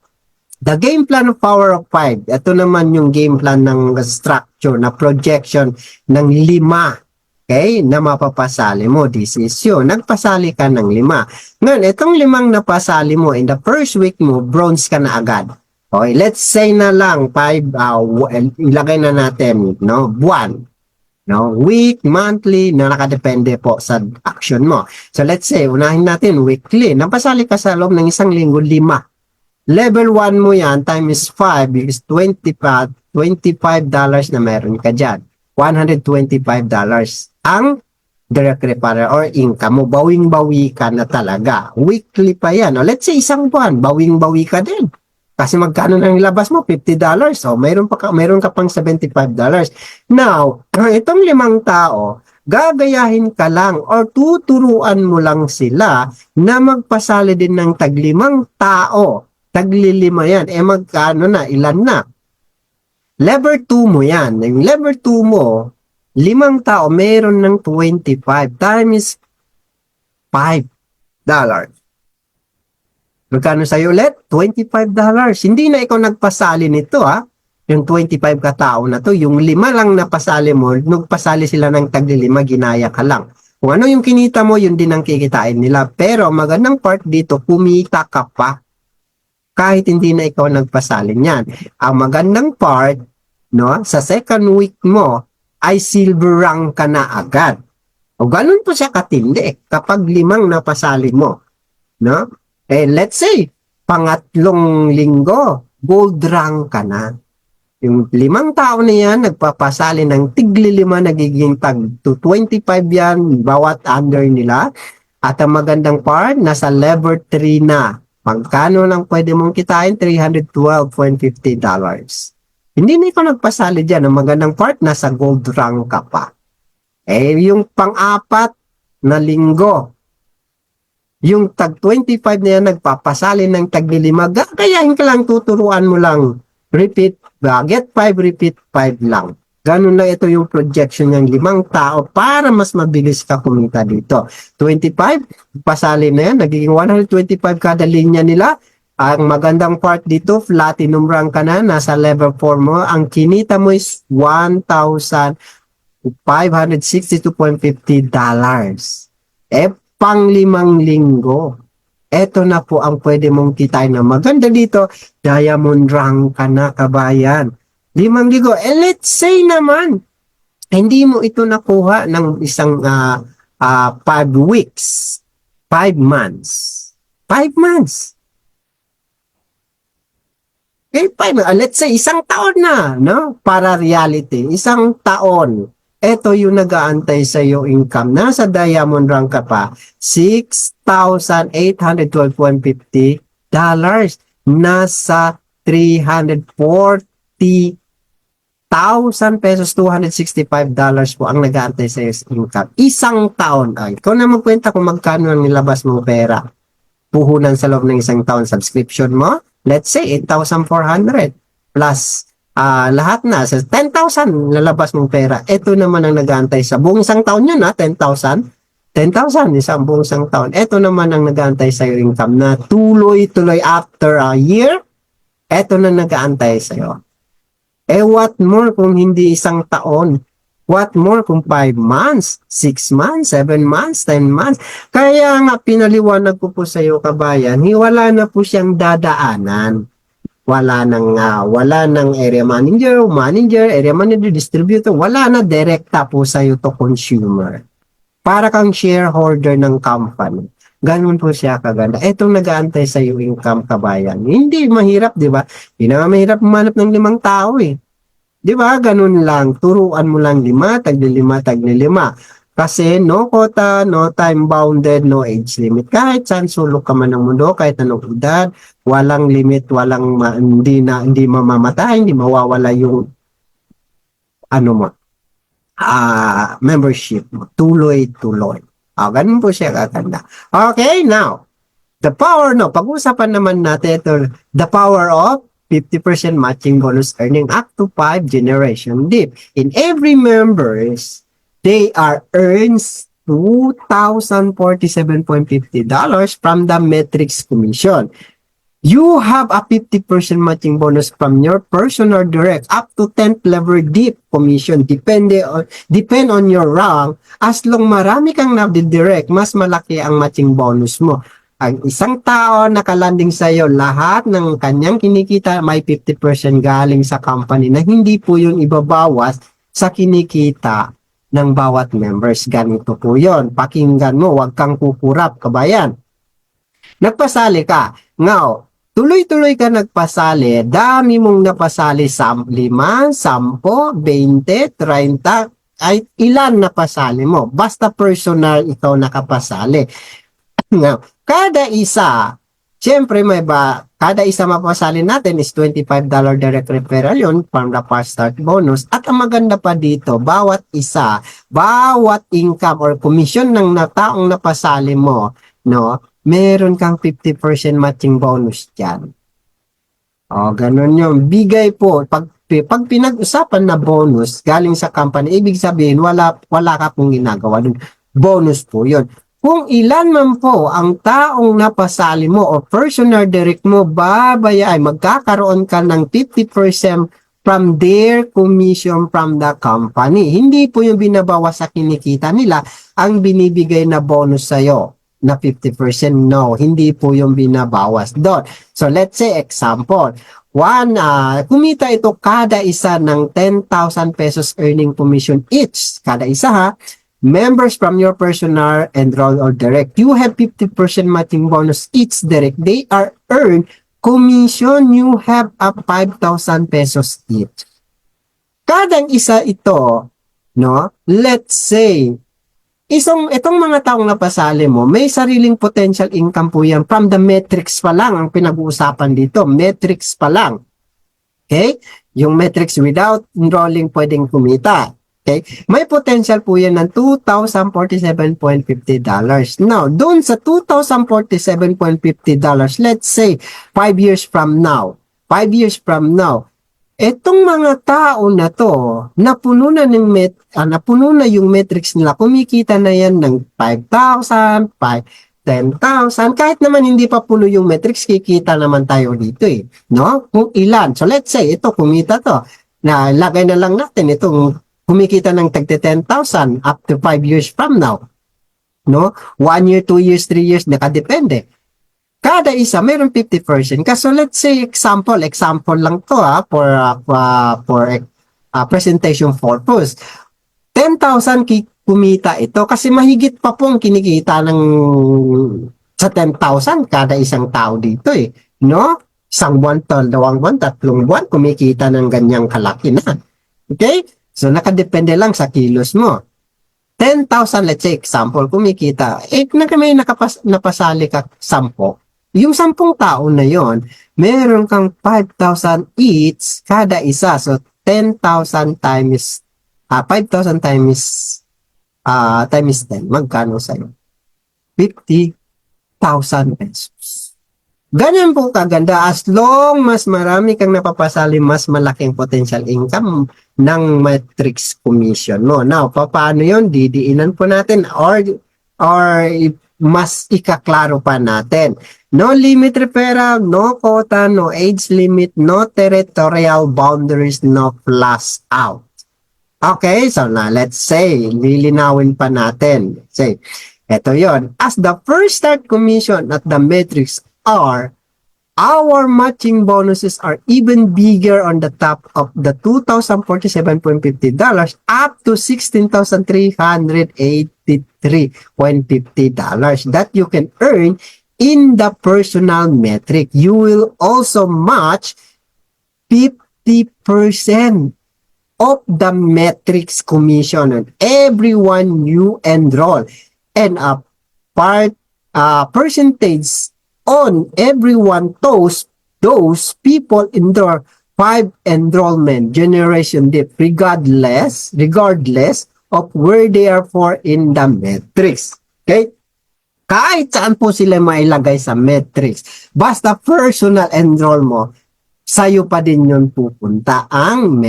the game plan of Power of 5. Ito naman yung game plan ng structure, na projection ng 5. Okay? Na mapapasali mo. This is yun. Nagpasali ka ng 5. Ngayon, itong 5 napasali mo, in the first week mo, bronze ka na agad. Okay, let's say na lang 5, ilagay na natin, no, buwan, no, week, monthly, na nakadepende po sa action mo. So let's say, unahin natin weekly, napasali ka sa loob ng isang linggo, 5. Level 1 mo yan, times 5 is $25 na meron ka dyan. $125 ang direct referral or income mo. Bawing-bawi ka na talaga. Weekly pa yan. O, let's say isang buwan, bawing-bawi ka din. Kasi magkano nang ilabas mo? $50. So, mayroon ka pang $75. Now, itong 5 tao, gagayahin ka lang or tuturuan mo lang sila na magpasali din ng tag-5 tao. Tagli-5 yan. Magkano na? Ilan na? Level 2 mo yan. Yung level 2 mo, 5 tao, mayroon ng 25 times $5. Magkano sa'yo ulit? $25. Hindi na ikaw nagpasali nito, ha? Yung 25 katao na to, yung 5 lang napasali mo, nagpasali sila ng tagli 5, ginaya ka lang. Kung ano yung kinita mo, yun din ang kikitain nila. Pero magandang part dito, kumita ka pa. Kahit hindi na ikaw nagpasali niyan. Ang magandang part, no, sa second week mo, ay silver rank ka na agad. O ganun po siya katindi kapag 5 napasali mo. No? Let's say, pangatlong linggo, gold rank ka na. Yung 5 tao na yan, nagpapasali ng tigli 5, nagiging tag to 25 yan, bawat under nila. At ang magandang part, nasa level 3 na. Magkano lang pwede mong kitain? $312.50. Hindi na ikaw nagpasali dyan. Ang magandang part, nasa gold rank ka pa. Yung pang-apat na linggo, yung tag 25 na yan, nagpapasali ng tag 5, gagayahin ka lang, tuturuan mo lang. Repeat, get 5, repeat 5 lang. Ganun lang ito yung projection ng 5 tao para mas mabilis ka kumita dito. 25, pasali na yan, nagiging 125 kada linya nila. Ang magandang part dito, platinum rank ka na, nasa level 4 mo. Ang kinita mo is $1,562.50. Pang 5 linggo. Ito na po ang pwede mong kitain na maganda dito. Diamond rank ka na, kabayan. 5 linggo. Let's say naman, hindi mo ito nakuha ng isang 5 weeks. 5 months. 5 months. Let's say, isang taon na, no? Para reality. Isang taon. Ito yung nag-aantay sa iyo income. Nasa diamond rank ka pa, $6,812.50. Nasa 340,000 pesos, $265 po ang nag-aantay sa iyo income. Isang taon. Ikaw na magkwenta kung magkano ang nilabas mong pera. Puhunan sa loob ng isang taon subscription mo. Let's say, 8,400 plus lahat na, sa 10,000 lalabas mong pera. Ito naman ang nag-aantay sa buong isang taon yun, 10,000. 10,000, isang buong isang taon. Ito naman ang nag-aantay sa iyo income na tuloy-tuloy after a year. Ito na nag-aantay sa iyo. What more kung hindi isang taon? What more kung 5 months, 6 months, 7 months, 10 months? Kaya nga pinaliwanag ko po sa iyo, kabayan, wala na po siyang dadaanan. Wala nang area manager, area manager, distributor, wala na, direkta po sa iyo to consumer. Para kang shareholder ng company. Ganun po siya kaganda. Etong nag-aantay sa iyo income kabayan. Hindi mahirap, di ba? Hindi na mahirap manap ng 5 tao eh. Di ba? Ganun lang. Turuan mo lang 5, tagli 5, tagli 5. Kasi no quota, no time bounded, no age limit. Kahit saan sulok ka man ng mundo, kahit anong edad, walang limit, hindi mamamatay, hindi mawawala yung ano mo, membership mo. Tuloy-tuloy. Ganun po siya kaganda. Okay, now, the power, no, pag-usapan naman natin ito, the power of 50% matching bonus earning up to 5 generation deep. In every members, they are earns $2,047.50 from the Metrics Commission. You have a 50% matching bonus from your personal direct up to 10th level deep commission. Depend on your rank. As long marami kang nabdi-direct, mas malaki ang matching bonus mo. Ang isang tao nakalanding sa iyo, lahat ng kanyang kinikita may 50% galing sa company na hindi po yung ibabawas sa kinikita ng bawat members. Ganito po yun. Pakinggan mo, wag kang kukurap, kabayan. Nagpasali ka. Now, tuloy-tuloy ka nagpasali, dami mong napasali, 5, 10, 20, 30, ay ilan napasali mo. Basta personal ikaw nakapasali. Now, kada isa, siyempre kada isa mapasali natin is $25 direct referral yun from the fast start bonus. At ang maganda pa dito, bawat isa, bawat income or commission ng taong napasali mo, no, meron kang 50% matching bonus dyan. Ganun yun. Bigay po. Pag pinag-usapan na bonus galing sa company, ibig sabihin, wala ka pong ginagawa dun. Bonus po yun. Kung ilan man po ang taong napasali mo o personal direct mo, magkakaroon ka ng 50% from their commission from the company. Hindi po yung binabawas sa kinikita nila ang binibigay na bonus sa'yo na 50%. No, hindi po yung binabawas doon. So, let's say, example, kumita ito kada isa ng 10,000 pesos earning commission each. Kada isa ha. Members from your personal enroll or direct, you have 50% matching bonus each direct. They are earned commission, you have a 5,000 pesos each. Kadang isa ito, no? Let's say, itong mga taong napasali mo, may sariling potential income po yan from the metrics pa lang ang pinag-uusapan dito. Metrics pa lang. Okay? Yung metrics without enrolling pwedeng kumita. Okay? May potential po yan ng $2,047.50. Now, doon sa $2,047.50, let's say, 5 years from now, etong mga tao na to, napuno na yung metrics nila, kumikita na yan ng 5,000, 10,000, kahit naman hindi pa puno yung metrics, kikita naman tayo dito eh, no? Kung ilan. So, let's say, ito, kumita to. Lagay na lang natin itong kumikita ng tagte 10,000 up to 5 years from now. No? 1 year, 2 years, 3 years, nakadepende. Kada isa, mayroon 50%. Kaso let's say, example lang to for presentation purpose. 10,000 kumita ito kasi mahigit pa pong kinikita sa 10,000 kada isang tao dito eh. No? Isang buwan, 2 buwan, 3 buwan, kumikita ng ganyang kalaki na. Okay? So, nakadepende lang sa kilos mo. 10,000, let's say, example, kumikita. May napasali ka 10. Yung 10 tao na yon, meron kang 5,000 each kada isa. So, 10,000 times, 5,000 times 10. Magkano sa'yo? 50,000 pesos. Ganyan po kaganda. As long mas marami kang napapasali, mas malaking potential income ng matrix commission mo. Now, paano yun? Didiinan po natin or mas ikaklaro pa natin. No limit referral, no quota, no age limit, no territorial boundaries, no flash out. Okay, so now let's say, lilinawin pa natin. Say, eto yon. As the first start commission at the matrix our matching bonuses are even bigger on the top of the $2,047.50 up to $16,380 $53.50 that you can earn in the personal metric. You will also match 50% of the metrics commission on everyone you enroll, and a percentage on everyone those people in their 5 enrollment generation dip, regardless of where they are for in the metrics. Okay? Kahit saan po sila mailagay sa metrics, basta personal enroll mo, sa'yo pa din yun pupunta ang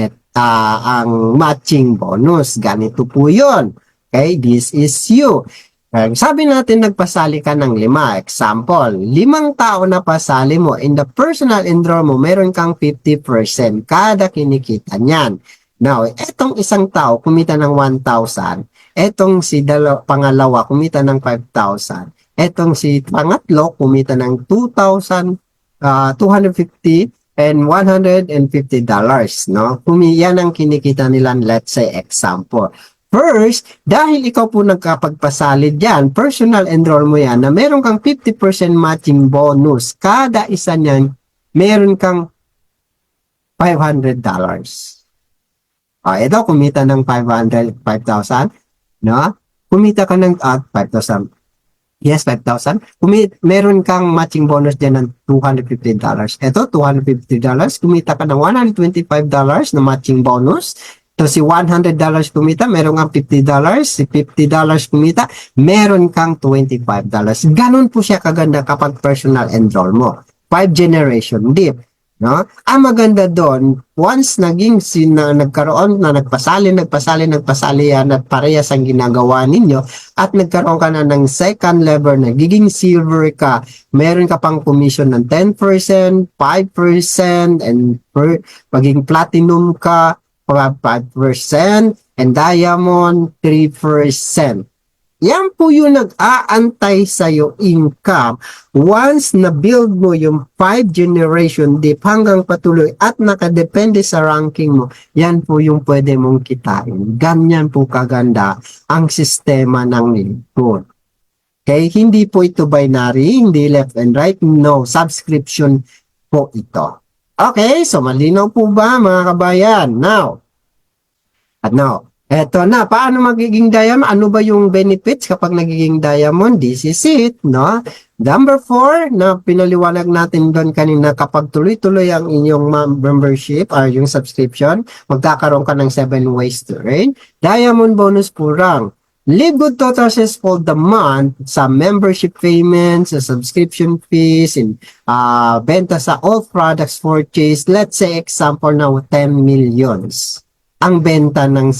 matching bonus. Ganito po yun. Okay? This is you. Sabi natin nagpasali ka ng 5. Example, 5 tao na pasali mo. In the personal enroll mo, meron kang 50% kada kinikita niyan. Now, etong isang tao kumita ng 1,000. Etong si pangalawa kumita ng 5,000. Etong si pangatlo kumita ng 2,250 and $150, no? Yan ang kinikita nila, let's say example. First, dahil ikaw po nagkapagpasali dyan, personal enroll mo yan, na meron kang 50% matching bonus. Kada isa niyan, meron kang $500. Ito, kumita ng 5,000, no? Kumita ka ng 5,000. Yes, 5,000. Meron kang matching bonus dyan ng $250. Ito, $250. Kumita ka ng $125 na matching bonus. Ito, si $100 kumita, meron kang $50. Si $50 kumita, meron kang $25. Ganon po siya kaganda kapag personal enroll mo. 5 generation dip. No? Ang maganda doon, once nagkaroon na nagpasali yan at parehas ang ginagawa ninyo at nagkaroon ka na ng second level, nagiging silver ka, meron ka pang commission ng 10%, 5%, and paging platinum ka, 5%, and diamond, 3%. Yan po yung nag-aantay sa'yo income. Once na-build mo yung 5 generation dip hanggang patuloy at nakadepende sa ranking mo, yan po yung pwede mong kitain. Ganyan po kaganda ang sistema ng Nilipon. Okay? Hindi po ito binary, hindi left and right. No, subscription po ito. Okay? So, malinaw po ba mga kabayan? Now, eto na, paano magiging diamond? Ano ba yung benefits kapag nagiging diamond? This is it, no? Number 4, na pinaliwanag natin doon kanina, kapag tuloy-tuloy ang inyong membership or yung subscription, magkakaroon ka ng 7 ways to earn. Diamond bonus po lang. Live good total sales for the month sa membership payments, sa subscription fees, and benta sa all products purchase. Let's say example na 10 millions. Ang benta ng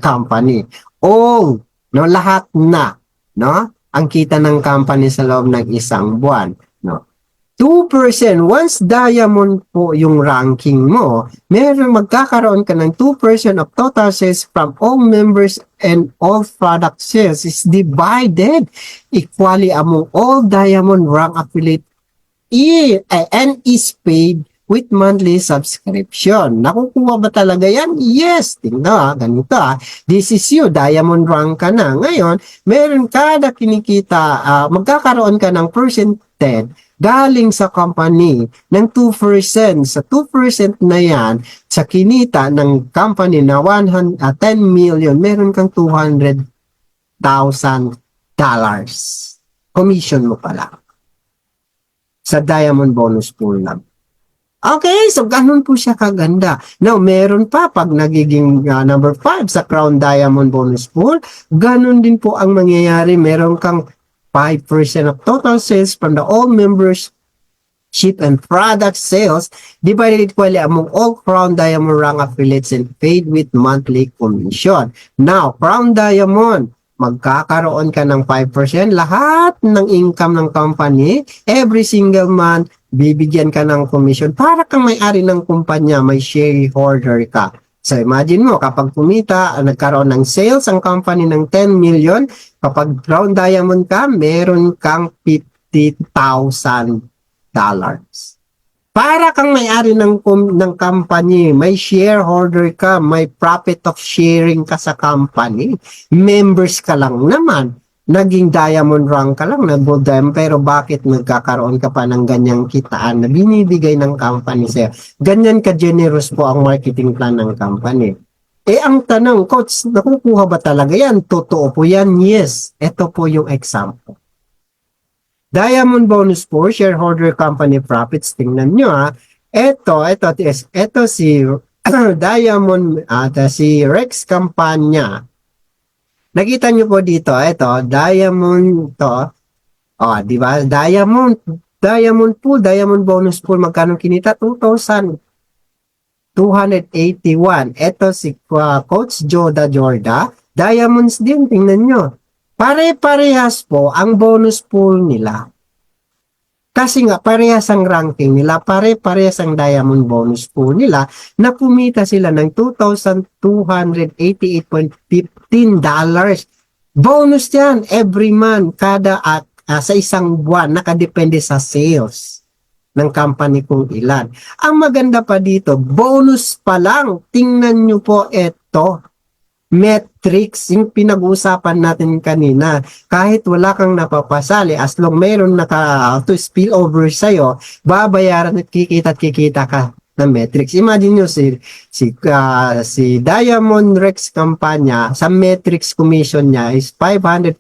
company. All, no, lahat na, no? Ang kita ng company sa loob ng isang buwan, no? 2%, once diamond po yung ranking mo, magkakaroon ka ng 2% of total sales from all members and all product sales is divided equally among all diamond rank affiliate and is paid with monthly subscription. Nakukuha ba talaga yan? Yes. Tingnan ganito This is you. Diamond rank ka na. Ngayon, meron kada kinikita, magkakaroon ka ng percentage galing sa company ng 2%. Sa 2% na yan, sa kinita ng company na 10 million, meron kang $200,000. Commission mo pala. Sa diamond bonus pool lang. Okay, so ganun po siya kaganda. Now, meron pa pag nagiging number 5 sa Crown Diamond Bonus Pool, ganun din po ang mangyayari. Meron kang 5% of total sales from the all members ship and product sales divided equally among all Crown Diamond rank affiliates and paid with monthly commission. Now, Crown Diamond, magkakaroon ka ng 5%. Lahat ng income ng company, every single month, bibigyan ka ng commission para kang may-ari ng kumpanya, may shareholder ka. So imagine mo, kapag kumita, nagkaroon ng sales ang company ng 10 million, kapag Crown Diamond ka, meron kang $50,000. Para kang may-ari ng company, may shareholder ka, may profit of sharing ka sa company. Members ka lang naman. Naging diamond rank ka lang, nag-gold diamond, pero bakit nagkakaroon ka pa ng ganyang kitaan na binibigay ng company sa'yo? Ganyan ka-generous po ang marketing plan ng company. Ang tanong, coach, nakukuha ba talaga yan? Totoo po yan? Yes. Ito po yung example. Diamond bonus po, shareholder company profits. Tingnan nyo ha. Ito si Diamond, si Rex Campania. Nakita nyo po dito, Diamond to. Di ba? Diamond pool, Diamond bonus pool, magkano kinita? 2,281. Ito si Coach Joda Jorda. Diamonds din, tingnan nyo. Pare-parehas po ang bonus pool nila. Kasi nga, parehas ang ranking nila, pare-parehas ang diamond bonus pool nila, na pumita sila ng $2,288.15. Bonus yan every month, sa isang buwan, nakadepende sa sales ng company kung ilan. Ang maganda pa dito, bonus pa lang. Tingnan nyo po ito. Metrics, yung pinag-uusapan natin kanina, kahit wala kang napapasali, as long meron to spill over sa'yo, babayaran at kikita ka ng metrics. Imagine nyo si Diamond Rex Campania, sa metrics commission niya is $542.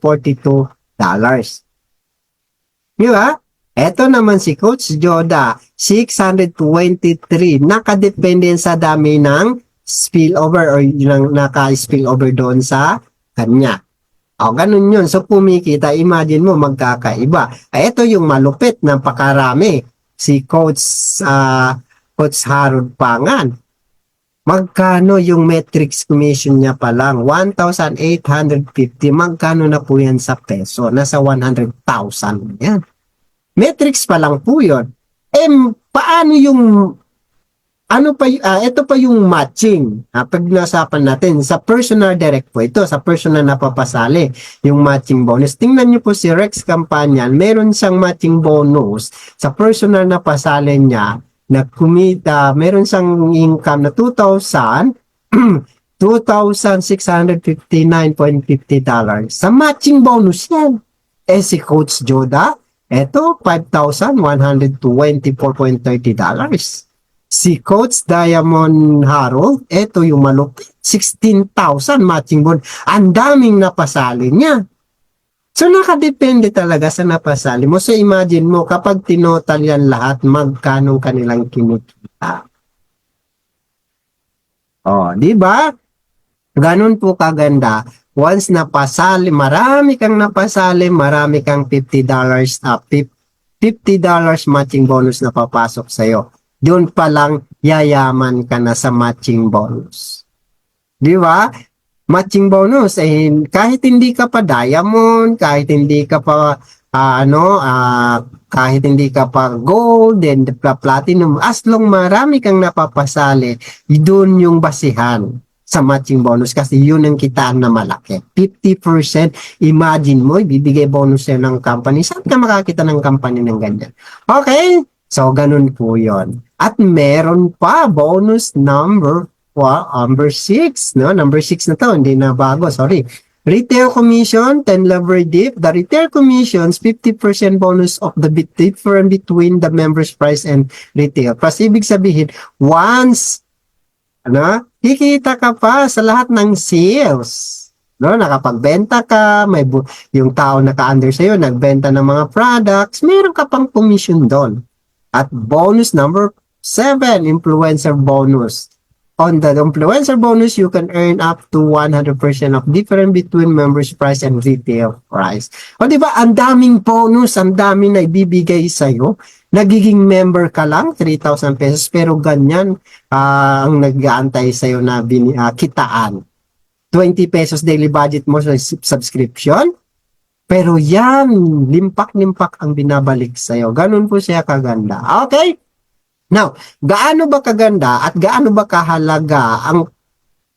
Di ba? Ito naman si Coach Joda, 623, nakadepende sa dami ng spillover or yung naka-spillover doon sa kanya. Ganun yun. So, kumikita, imagine mo, magkakaiba. Ito yung malupit ng pakarami. Si Coach Harold Pangan. Magkano yung metrics commission niya pa lang? 1,850. Magkano na po yan sa peso? Nasa 100,000 yan. Metrics pa lang po yun. Paano yung ito pa yung matching. Pag nasapan natin, sa personal direct po ito, sa personal na papasali, yung matching bonus. Tingnan nyo po si Rex Campanian, meron siyang matching bonus sa personal na pasali niya, na kumita, meron siyang income na $2,659.50. Sa matching bonus yan. Si Coach Joda, ito, $5,124.30. Si Coach Diamond Harold, ito yung malupit, 16,000 matching bonus. Ang daming napasali niya. So, nakadepende talaga sa napasali mo. So, imagine mo, kapag tinotal yan lahat, magkano kanilang kinikita. Di ba? Ganun po kaganda. Once napasali, marami kang napasali, marami kang $50 matching bonus na papasok sa'yo. Doon pa lang yayaman ka na sa matching bonus. Di ba? Matching bonus, kahit hindi ka pa diamond, kahit hindi ka pa kahit hindi ka pa gold and platinum, as long marami kang napapasali, doon yung basihan sa matching bonus kasi yun ang kitaan na malaki. 50%, imagine mo, ibibigay bonus yan ng company. Saan ka makakita ng company ng ganyan? Okay? So, ganun po yun. At meron pa bonus number 6. No? Number 6 na to, hindi na bago, sorry. Retail commission, 10 lever dip. The retail commissions, 50% bonus of the difference between the member's price and retail. Kasi ibig sabihin, once, kikita ka pa sa lahat ng sales. No, nakapagbenta ka, yung tao naka-under sa'yo, nagbenta ng mga products, meron ka pang commission doon. At bonus number 7, influencer bonus. On the influencer bonus, you can earn up to 100% of difference between members price and retail price. Di ba? Ang daming bonus, ang daming na ibibigay sa'yo. Nagiging member ka lang, 3,000 pesos, pero ganyan ang nag-aantay sa'yo na kitaan. 20 pesos daily budget mo sa subscription. Pero yan, limpak-limpak ang binabalik sa'yo. Ganun po siya kaganda. Okay? Now, gaano ba kaganda at gaano ba kahalaga ang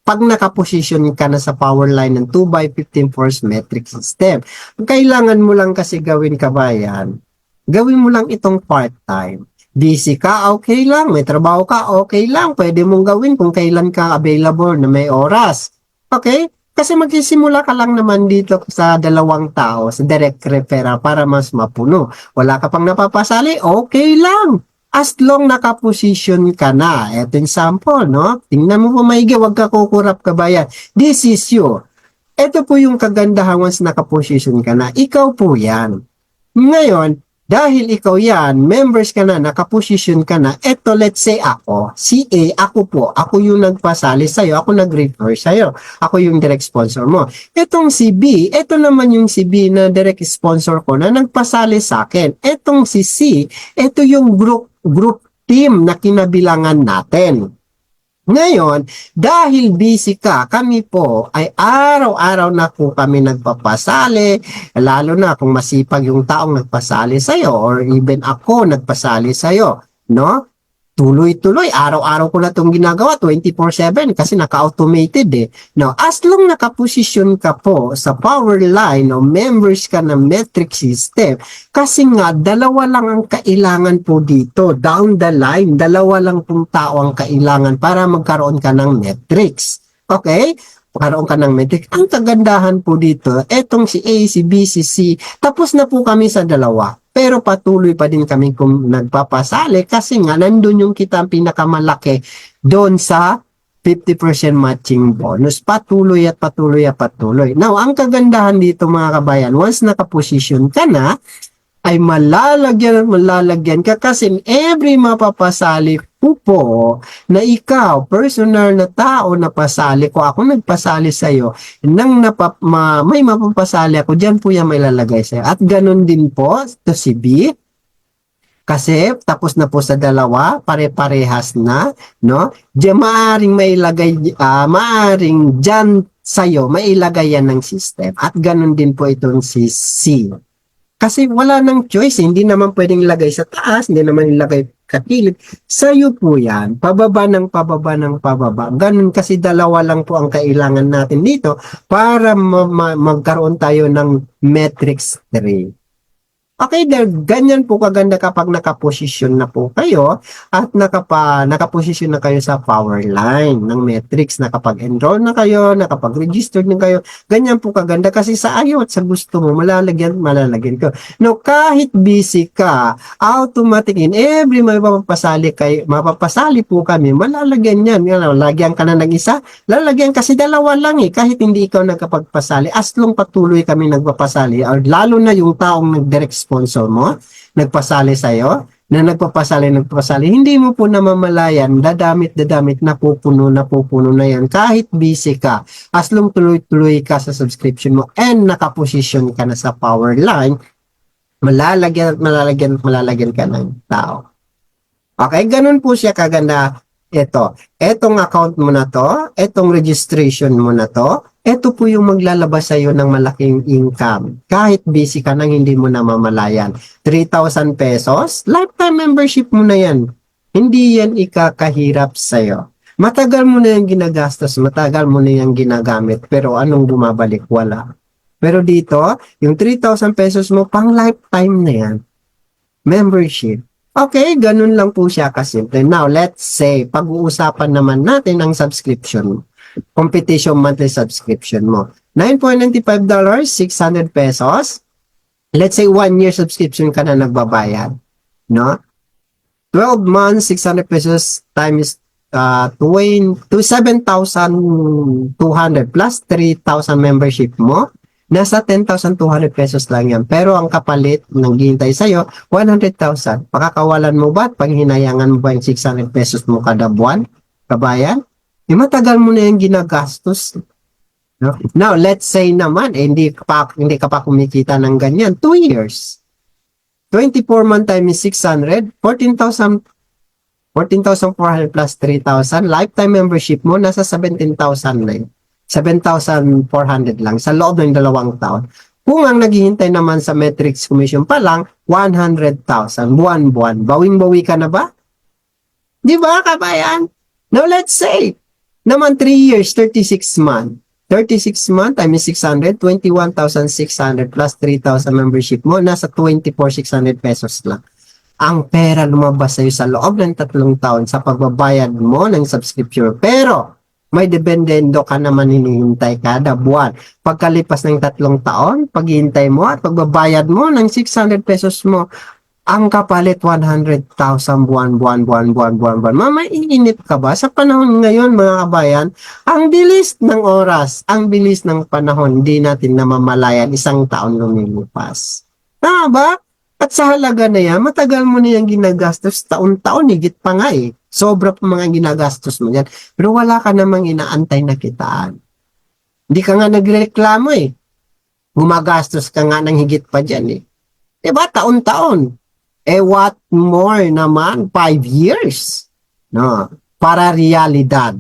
pag nakaposisyon ka na sa power line ng 2x15 force metric system? Kailangan mo lang kasi gawin, kabayan, gawin mo lang itong part-time. Busy ka, okay lang. May trabaho ka, okay lang. Pwede mong gawin kung kailan ka available na may oras. Okay? Kasi magsisimula ka lang naman dito sa dalawang tao, sa direct referral para mas mapuno. Wala ka pang napapasali, okay lang. As long nakaposition ka na. Ito yung sample, no? Tingnan mo po maigi, wag ka kukurap ka ba yan. This is you. Ito po yung kagandahan once nakaposition ka na. Ikaw po yan. Ngayon, dahil ikaw yan, members ka na, nakaposisyon ka na, eto let's say ako, si A, ako yung nagpasali sa'yo, ako nag-refer sa'yo, ako yung direct sponsor mo. Etong si B, eto naman yung si B na direct sponsor ko na nagpasali sa akin. Etong si C, eto yung group team na kinabilangan natin. Ngayon, dahil busy ka, kami po ay araw-araw na po kami nagpapasali, lalo na kung masipag yung taong nagpasali sa'yo or even ako nagpasali sa'yo, no? Tuloy-tuloy, araw-araw ko na itong ginagawa, 24/7 kasi naka-automated eh. Now, as long nakaposisyon ka po sa power line o members ka ng metric system, kasi nga, dalawa lang ang kailangan po dito, down the line, dalawa lang pong tao ang kailangan para magkaroon ka ng metrics. Okay? Magkaroon ka ng metrics. Ang kagandahan po dito, etong si A, si B, si C, tapos na po kami sa dalawa. Pero patuloy pa din kami kung nagpapasali kasi nga nandun yung kitang pinakamalaki doon sa 50% matching bonus. Patuloy at patuloy at patuloy. Now, ang kagandahan dito mga kabayan, once nakaposisyon ka na, ay malalagyan ka kasi every mapapasali po na ikaw, personal na tao na pasali ko, ako nagpasali sa'yo, nang may mapapasali ako, dyan po yan may lalagay sa'yo. At ganun din po, to si B, kasi tapos na po sa dalawa, pare-parehas na, no? Diyan maaring dyan sa'yo, mailagay yan ng system. At ganun din po itong si C. Kasi wala nang choice, hindi naman pwedeng ilagay sa taas, hindi naman ilagay katilid. Sa'yo po yan, pababa ng pababa ng pababa. Ganun kasi dalawa lang po ang kailangan natin dito para magkaroon tayo ng metrics 3. Okay, ganyan po kaganda kapag nakaposisyon na po kayo at nakaposisyon na kayo sa power line ng metrics, nakapag-enroll na kayo, nakapag-register na kayo. Ganyan po kaganda kasi sa ayaw at sa gusto mo, malalagyan ko. No, kahit busy ka, automatic in every mapapasali po kami, malalagyan yan. Lagyan ka na ng isa, lalagyan kasi dalawa lang eh, kahit hindi ikaw nagkapagpasali, as long patuloy kami nagpapasali, or lalo na yung taong nag-direct sponsor mo, nagpasali sa'yo, na nagpapasali, hindi mo po namamalayan, dadamit, napupuno na yan, kahit busy ka, as long tuloy-tuloy ka sa subscription mo, and nakaposisyon ka na sa power line, malalagyan ka ng tao. Okay, ganun po siya kaganda. Etong account mo na to, etong registration mo na to, ito po yung maglalabas sa iyo ng malaking income. Kahit busy ka nang hindi mo namamalayan. 3,000 pesos, lifetime membership mo na yan. Hindi yan ikakahirap sa iyo. Matagal mo na yung ginagastos, matagal mo na yung ginagamit, pero anong bumabalik? Wala. Pero dito, yung 3,000 pesos mo, pang lifetime na yan. Membership. Okay, ganun lang po siya kasimple. Now, let's say, pag-uusapan naman natin ang subscription, competition monthly subscription mo. $9.95, 600 pesos. Let's say 1 year subscription ka na nagbabayad. No? 12 months, 600 pesos times 7,200 plus 3,000 membership mo. Nasa 10,200 pesos lang yan. Pero ang kapalit ng ghihintay sa'yo, 100,000. Pakakawalan mo ba at paghinayangan mo ba yung 600 pesos mo kada buwan? Kabayan? Matagal mo na yung ginagastos. No? Now, let's say naman, hindi ka pa kumikita ng ganyan. 2 years. 24 month time is 600. 14,400 plus 3,000. Lifetime membership mo, nasa 17,000 na yun. 7,400 lang sa loob ng 2 taon. Kung ang naghihintay naman sa metrics commission pa lang, 100,000 buwan-buwan. Bawing-bawi ka na ba? Di ba, kabayan? Now, let's say, naman 3 years, 36 month. 36 month times 600, 21,600 plus 3,000 membership mo, nasa 24,600 pesos lang. ang pera lumabas sa'yo sa loob ng 3 taon sa pagbabayad mo ng subscription. Pero, may dependendo ka naman hinihintay kada buwan. Pagkalipas ng 3 taon, paghihintay mo at pagbabayad mo ng 600 pesos mo, ang kapalit 100,000 buwan, buwan, buwan, buwan, buwan, buwan. Maiinip ka ba? Sa panahon ngayon, mga kabayan, ang bilis ng oras, ang bilis ng panahon, hindi natin namamalayan 1 taon lumilipas. Tama ba? At sa halaga na yan, matagal mo na yung ginagastos, taon-taon, higit pa nga eh. Sobra pa mga ginagastos mo yan. Pero wala ka namang inaantay na kitaan. Hindi ka nga nagreklamo eh. Gumagastos ka nga ng higit pa dyan eh. Diba? Taon-taon. Eh what more naman? 5 years. No? Para realidad.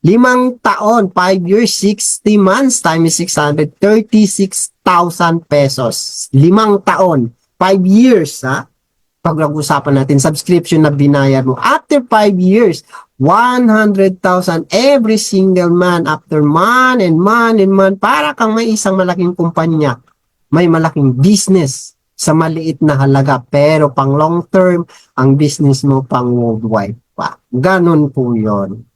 5 taon, 5 years, 60 months times 600, 36,000 pesos. 5 taon, 5 years, ha? Pag nag-usapan natin, subscription na binayad mo. After 5 years, 100,000 every single month. After month and month and month, para kang may isang malaking kumpanya. May malaking business sa maliit na halaga. Pero pang long term, ang business mo pang worldwide pa. Ganon po yon.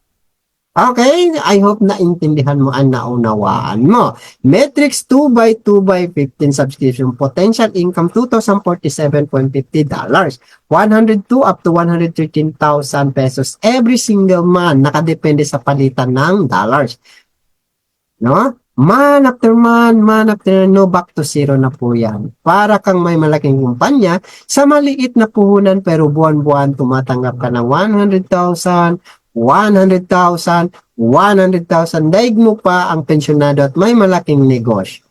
Okay, I hope na intindihan mo ang naunawaan mo. Metrics 2x2x15 subscription. Potential income $2,047.50. 102 up to 113,000 pesos every single month. Nakadepende sa palitan ng dollars. No? Man after no back to zero na po yan. Para kang may malaking kumpanya, sa maliit na puhunan pero buwan-buwan tumatanggap ka ng 100,000, 100,000, 100,000. Daig mo pa ang pensyonado at may malaking negosyo.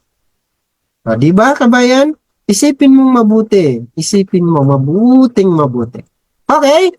O, diba, kabayan? Isipin mo mabuti. Isipin mo mabuting mabuti. Okay?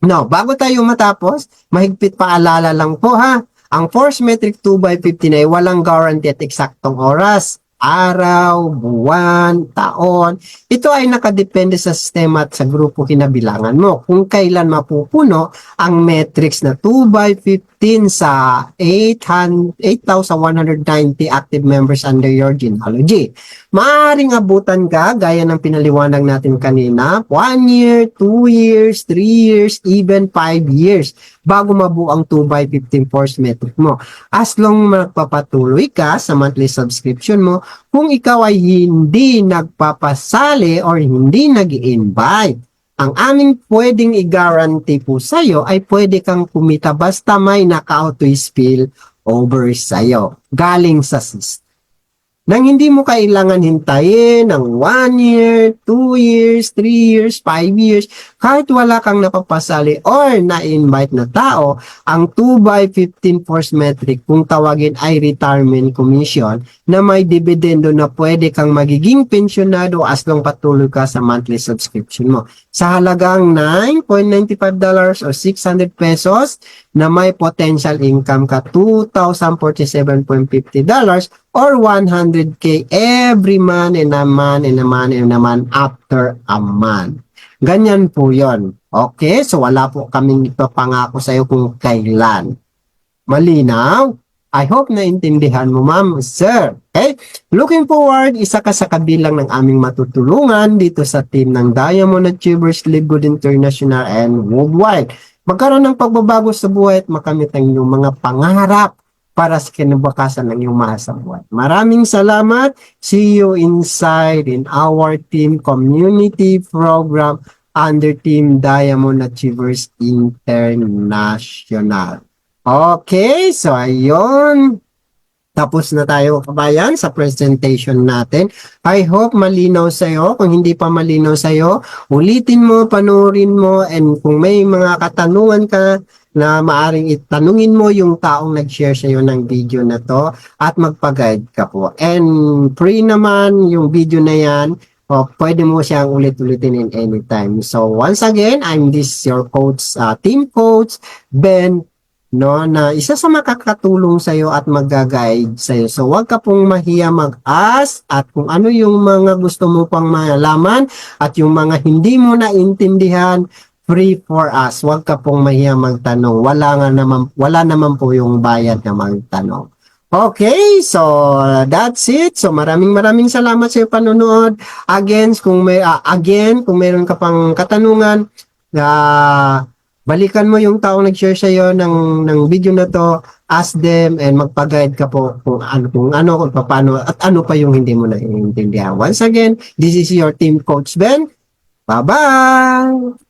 No, bago tayo matapos, mahigpit paalala lang po ha. Ang force metric 2x15 ay walang guarantee at eksaktong oras, araw, buwan, taon. Ito ay nakadepende sa sistema at sa grupo kinabilangan mo. Kung kailan mapupuno ang metrics na 2x15 sa 8,190 active members under your genealogy. Maaaring abutan ka, gaya ng pinaliwanag natin kanina, 1 year, 2 years, 3 years, even 5 years bago mabuo ang 2x15 force metric mo. As long magpapatuloy ka sa monthly subscription mo, kung ikaw ay hindi nagpapasali or hindi nag-i-invite, ang aming pwedeng i-guarantee po sa'yo ay pwede kang kumita basta may naka-auto-spill over sa'yo galing sa system. Nang hindi mo kailangan hintayin ng 1 year, 2 years, 3 years, 5 years, kahit wala kang napapasali or na-invite na tao, ang 2x15 force metric kung tawagin ay retirement commission na may dividendo na pwede kang magiging pensyonado as long patuloy ka sa monthly subscription mo. Sa halagang $9.95 or 600 pesos na may potential income ka $2,047.50 or 100K every month and a month and a month and a month after a month. Ganyan po yon. Okay? So wala po kaming ipapangako sa iyo kung kailan. Malinaw? I hope na intindihan mo, ma'am, sir. Okay? Looking forward, isa ka sa kabilang ng aming matutulungan dito sa team ng Diamond Achievers Live Good International and Worldwide. Magkaroon ng pagbabago sa buhay at makamit ang iyong mga pangarap para sa kinabukasan ng iyong mahal sa buhay. Maraming salamat. See you inside in our team community program under Team Diamond Achievers International. Okay, so ayun. Tapos na tayo, kabayan, sa presentation natin. I hope malinaw sa'yo. Kung hindi pa malinaw sa'yo, ulitin mo, panoorin mo, and kung may mga katanungan ka na maaring itanungin mo yung taong nag-share sa'yo ng video na to at magpag-guide ka po. And free naman yung video na yan. Pwede mo siyang ulit-ulitin in anytime. So once again, I'm your coach, team coach, Ben, no, na isa sa makakatulong sa iyo at mag-guide sa iyo. So wag ka pong mahiya mag-ask at kung ano yung mga gusto mo pang malaman at yung mga hindi mo naintindihan, free for us. Wag ka pong mahiya magtanong. Wala naman po yung bayad na magtanong. Okay, so that's it. So maraming salamat sa iyong panonood. Again, kung meron ka pang katanungan, balikan mo yung taong nag-share sa iyo ng video na to, ask them and magpa-guide ka po kung paano at ano pa yung hindi mo naiintindihan. Once again, this is your team coach Ben. Bye-bye.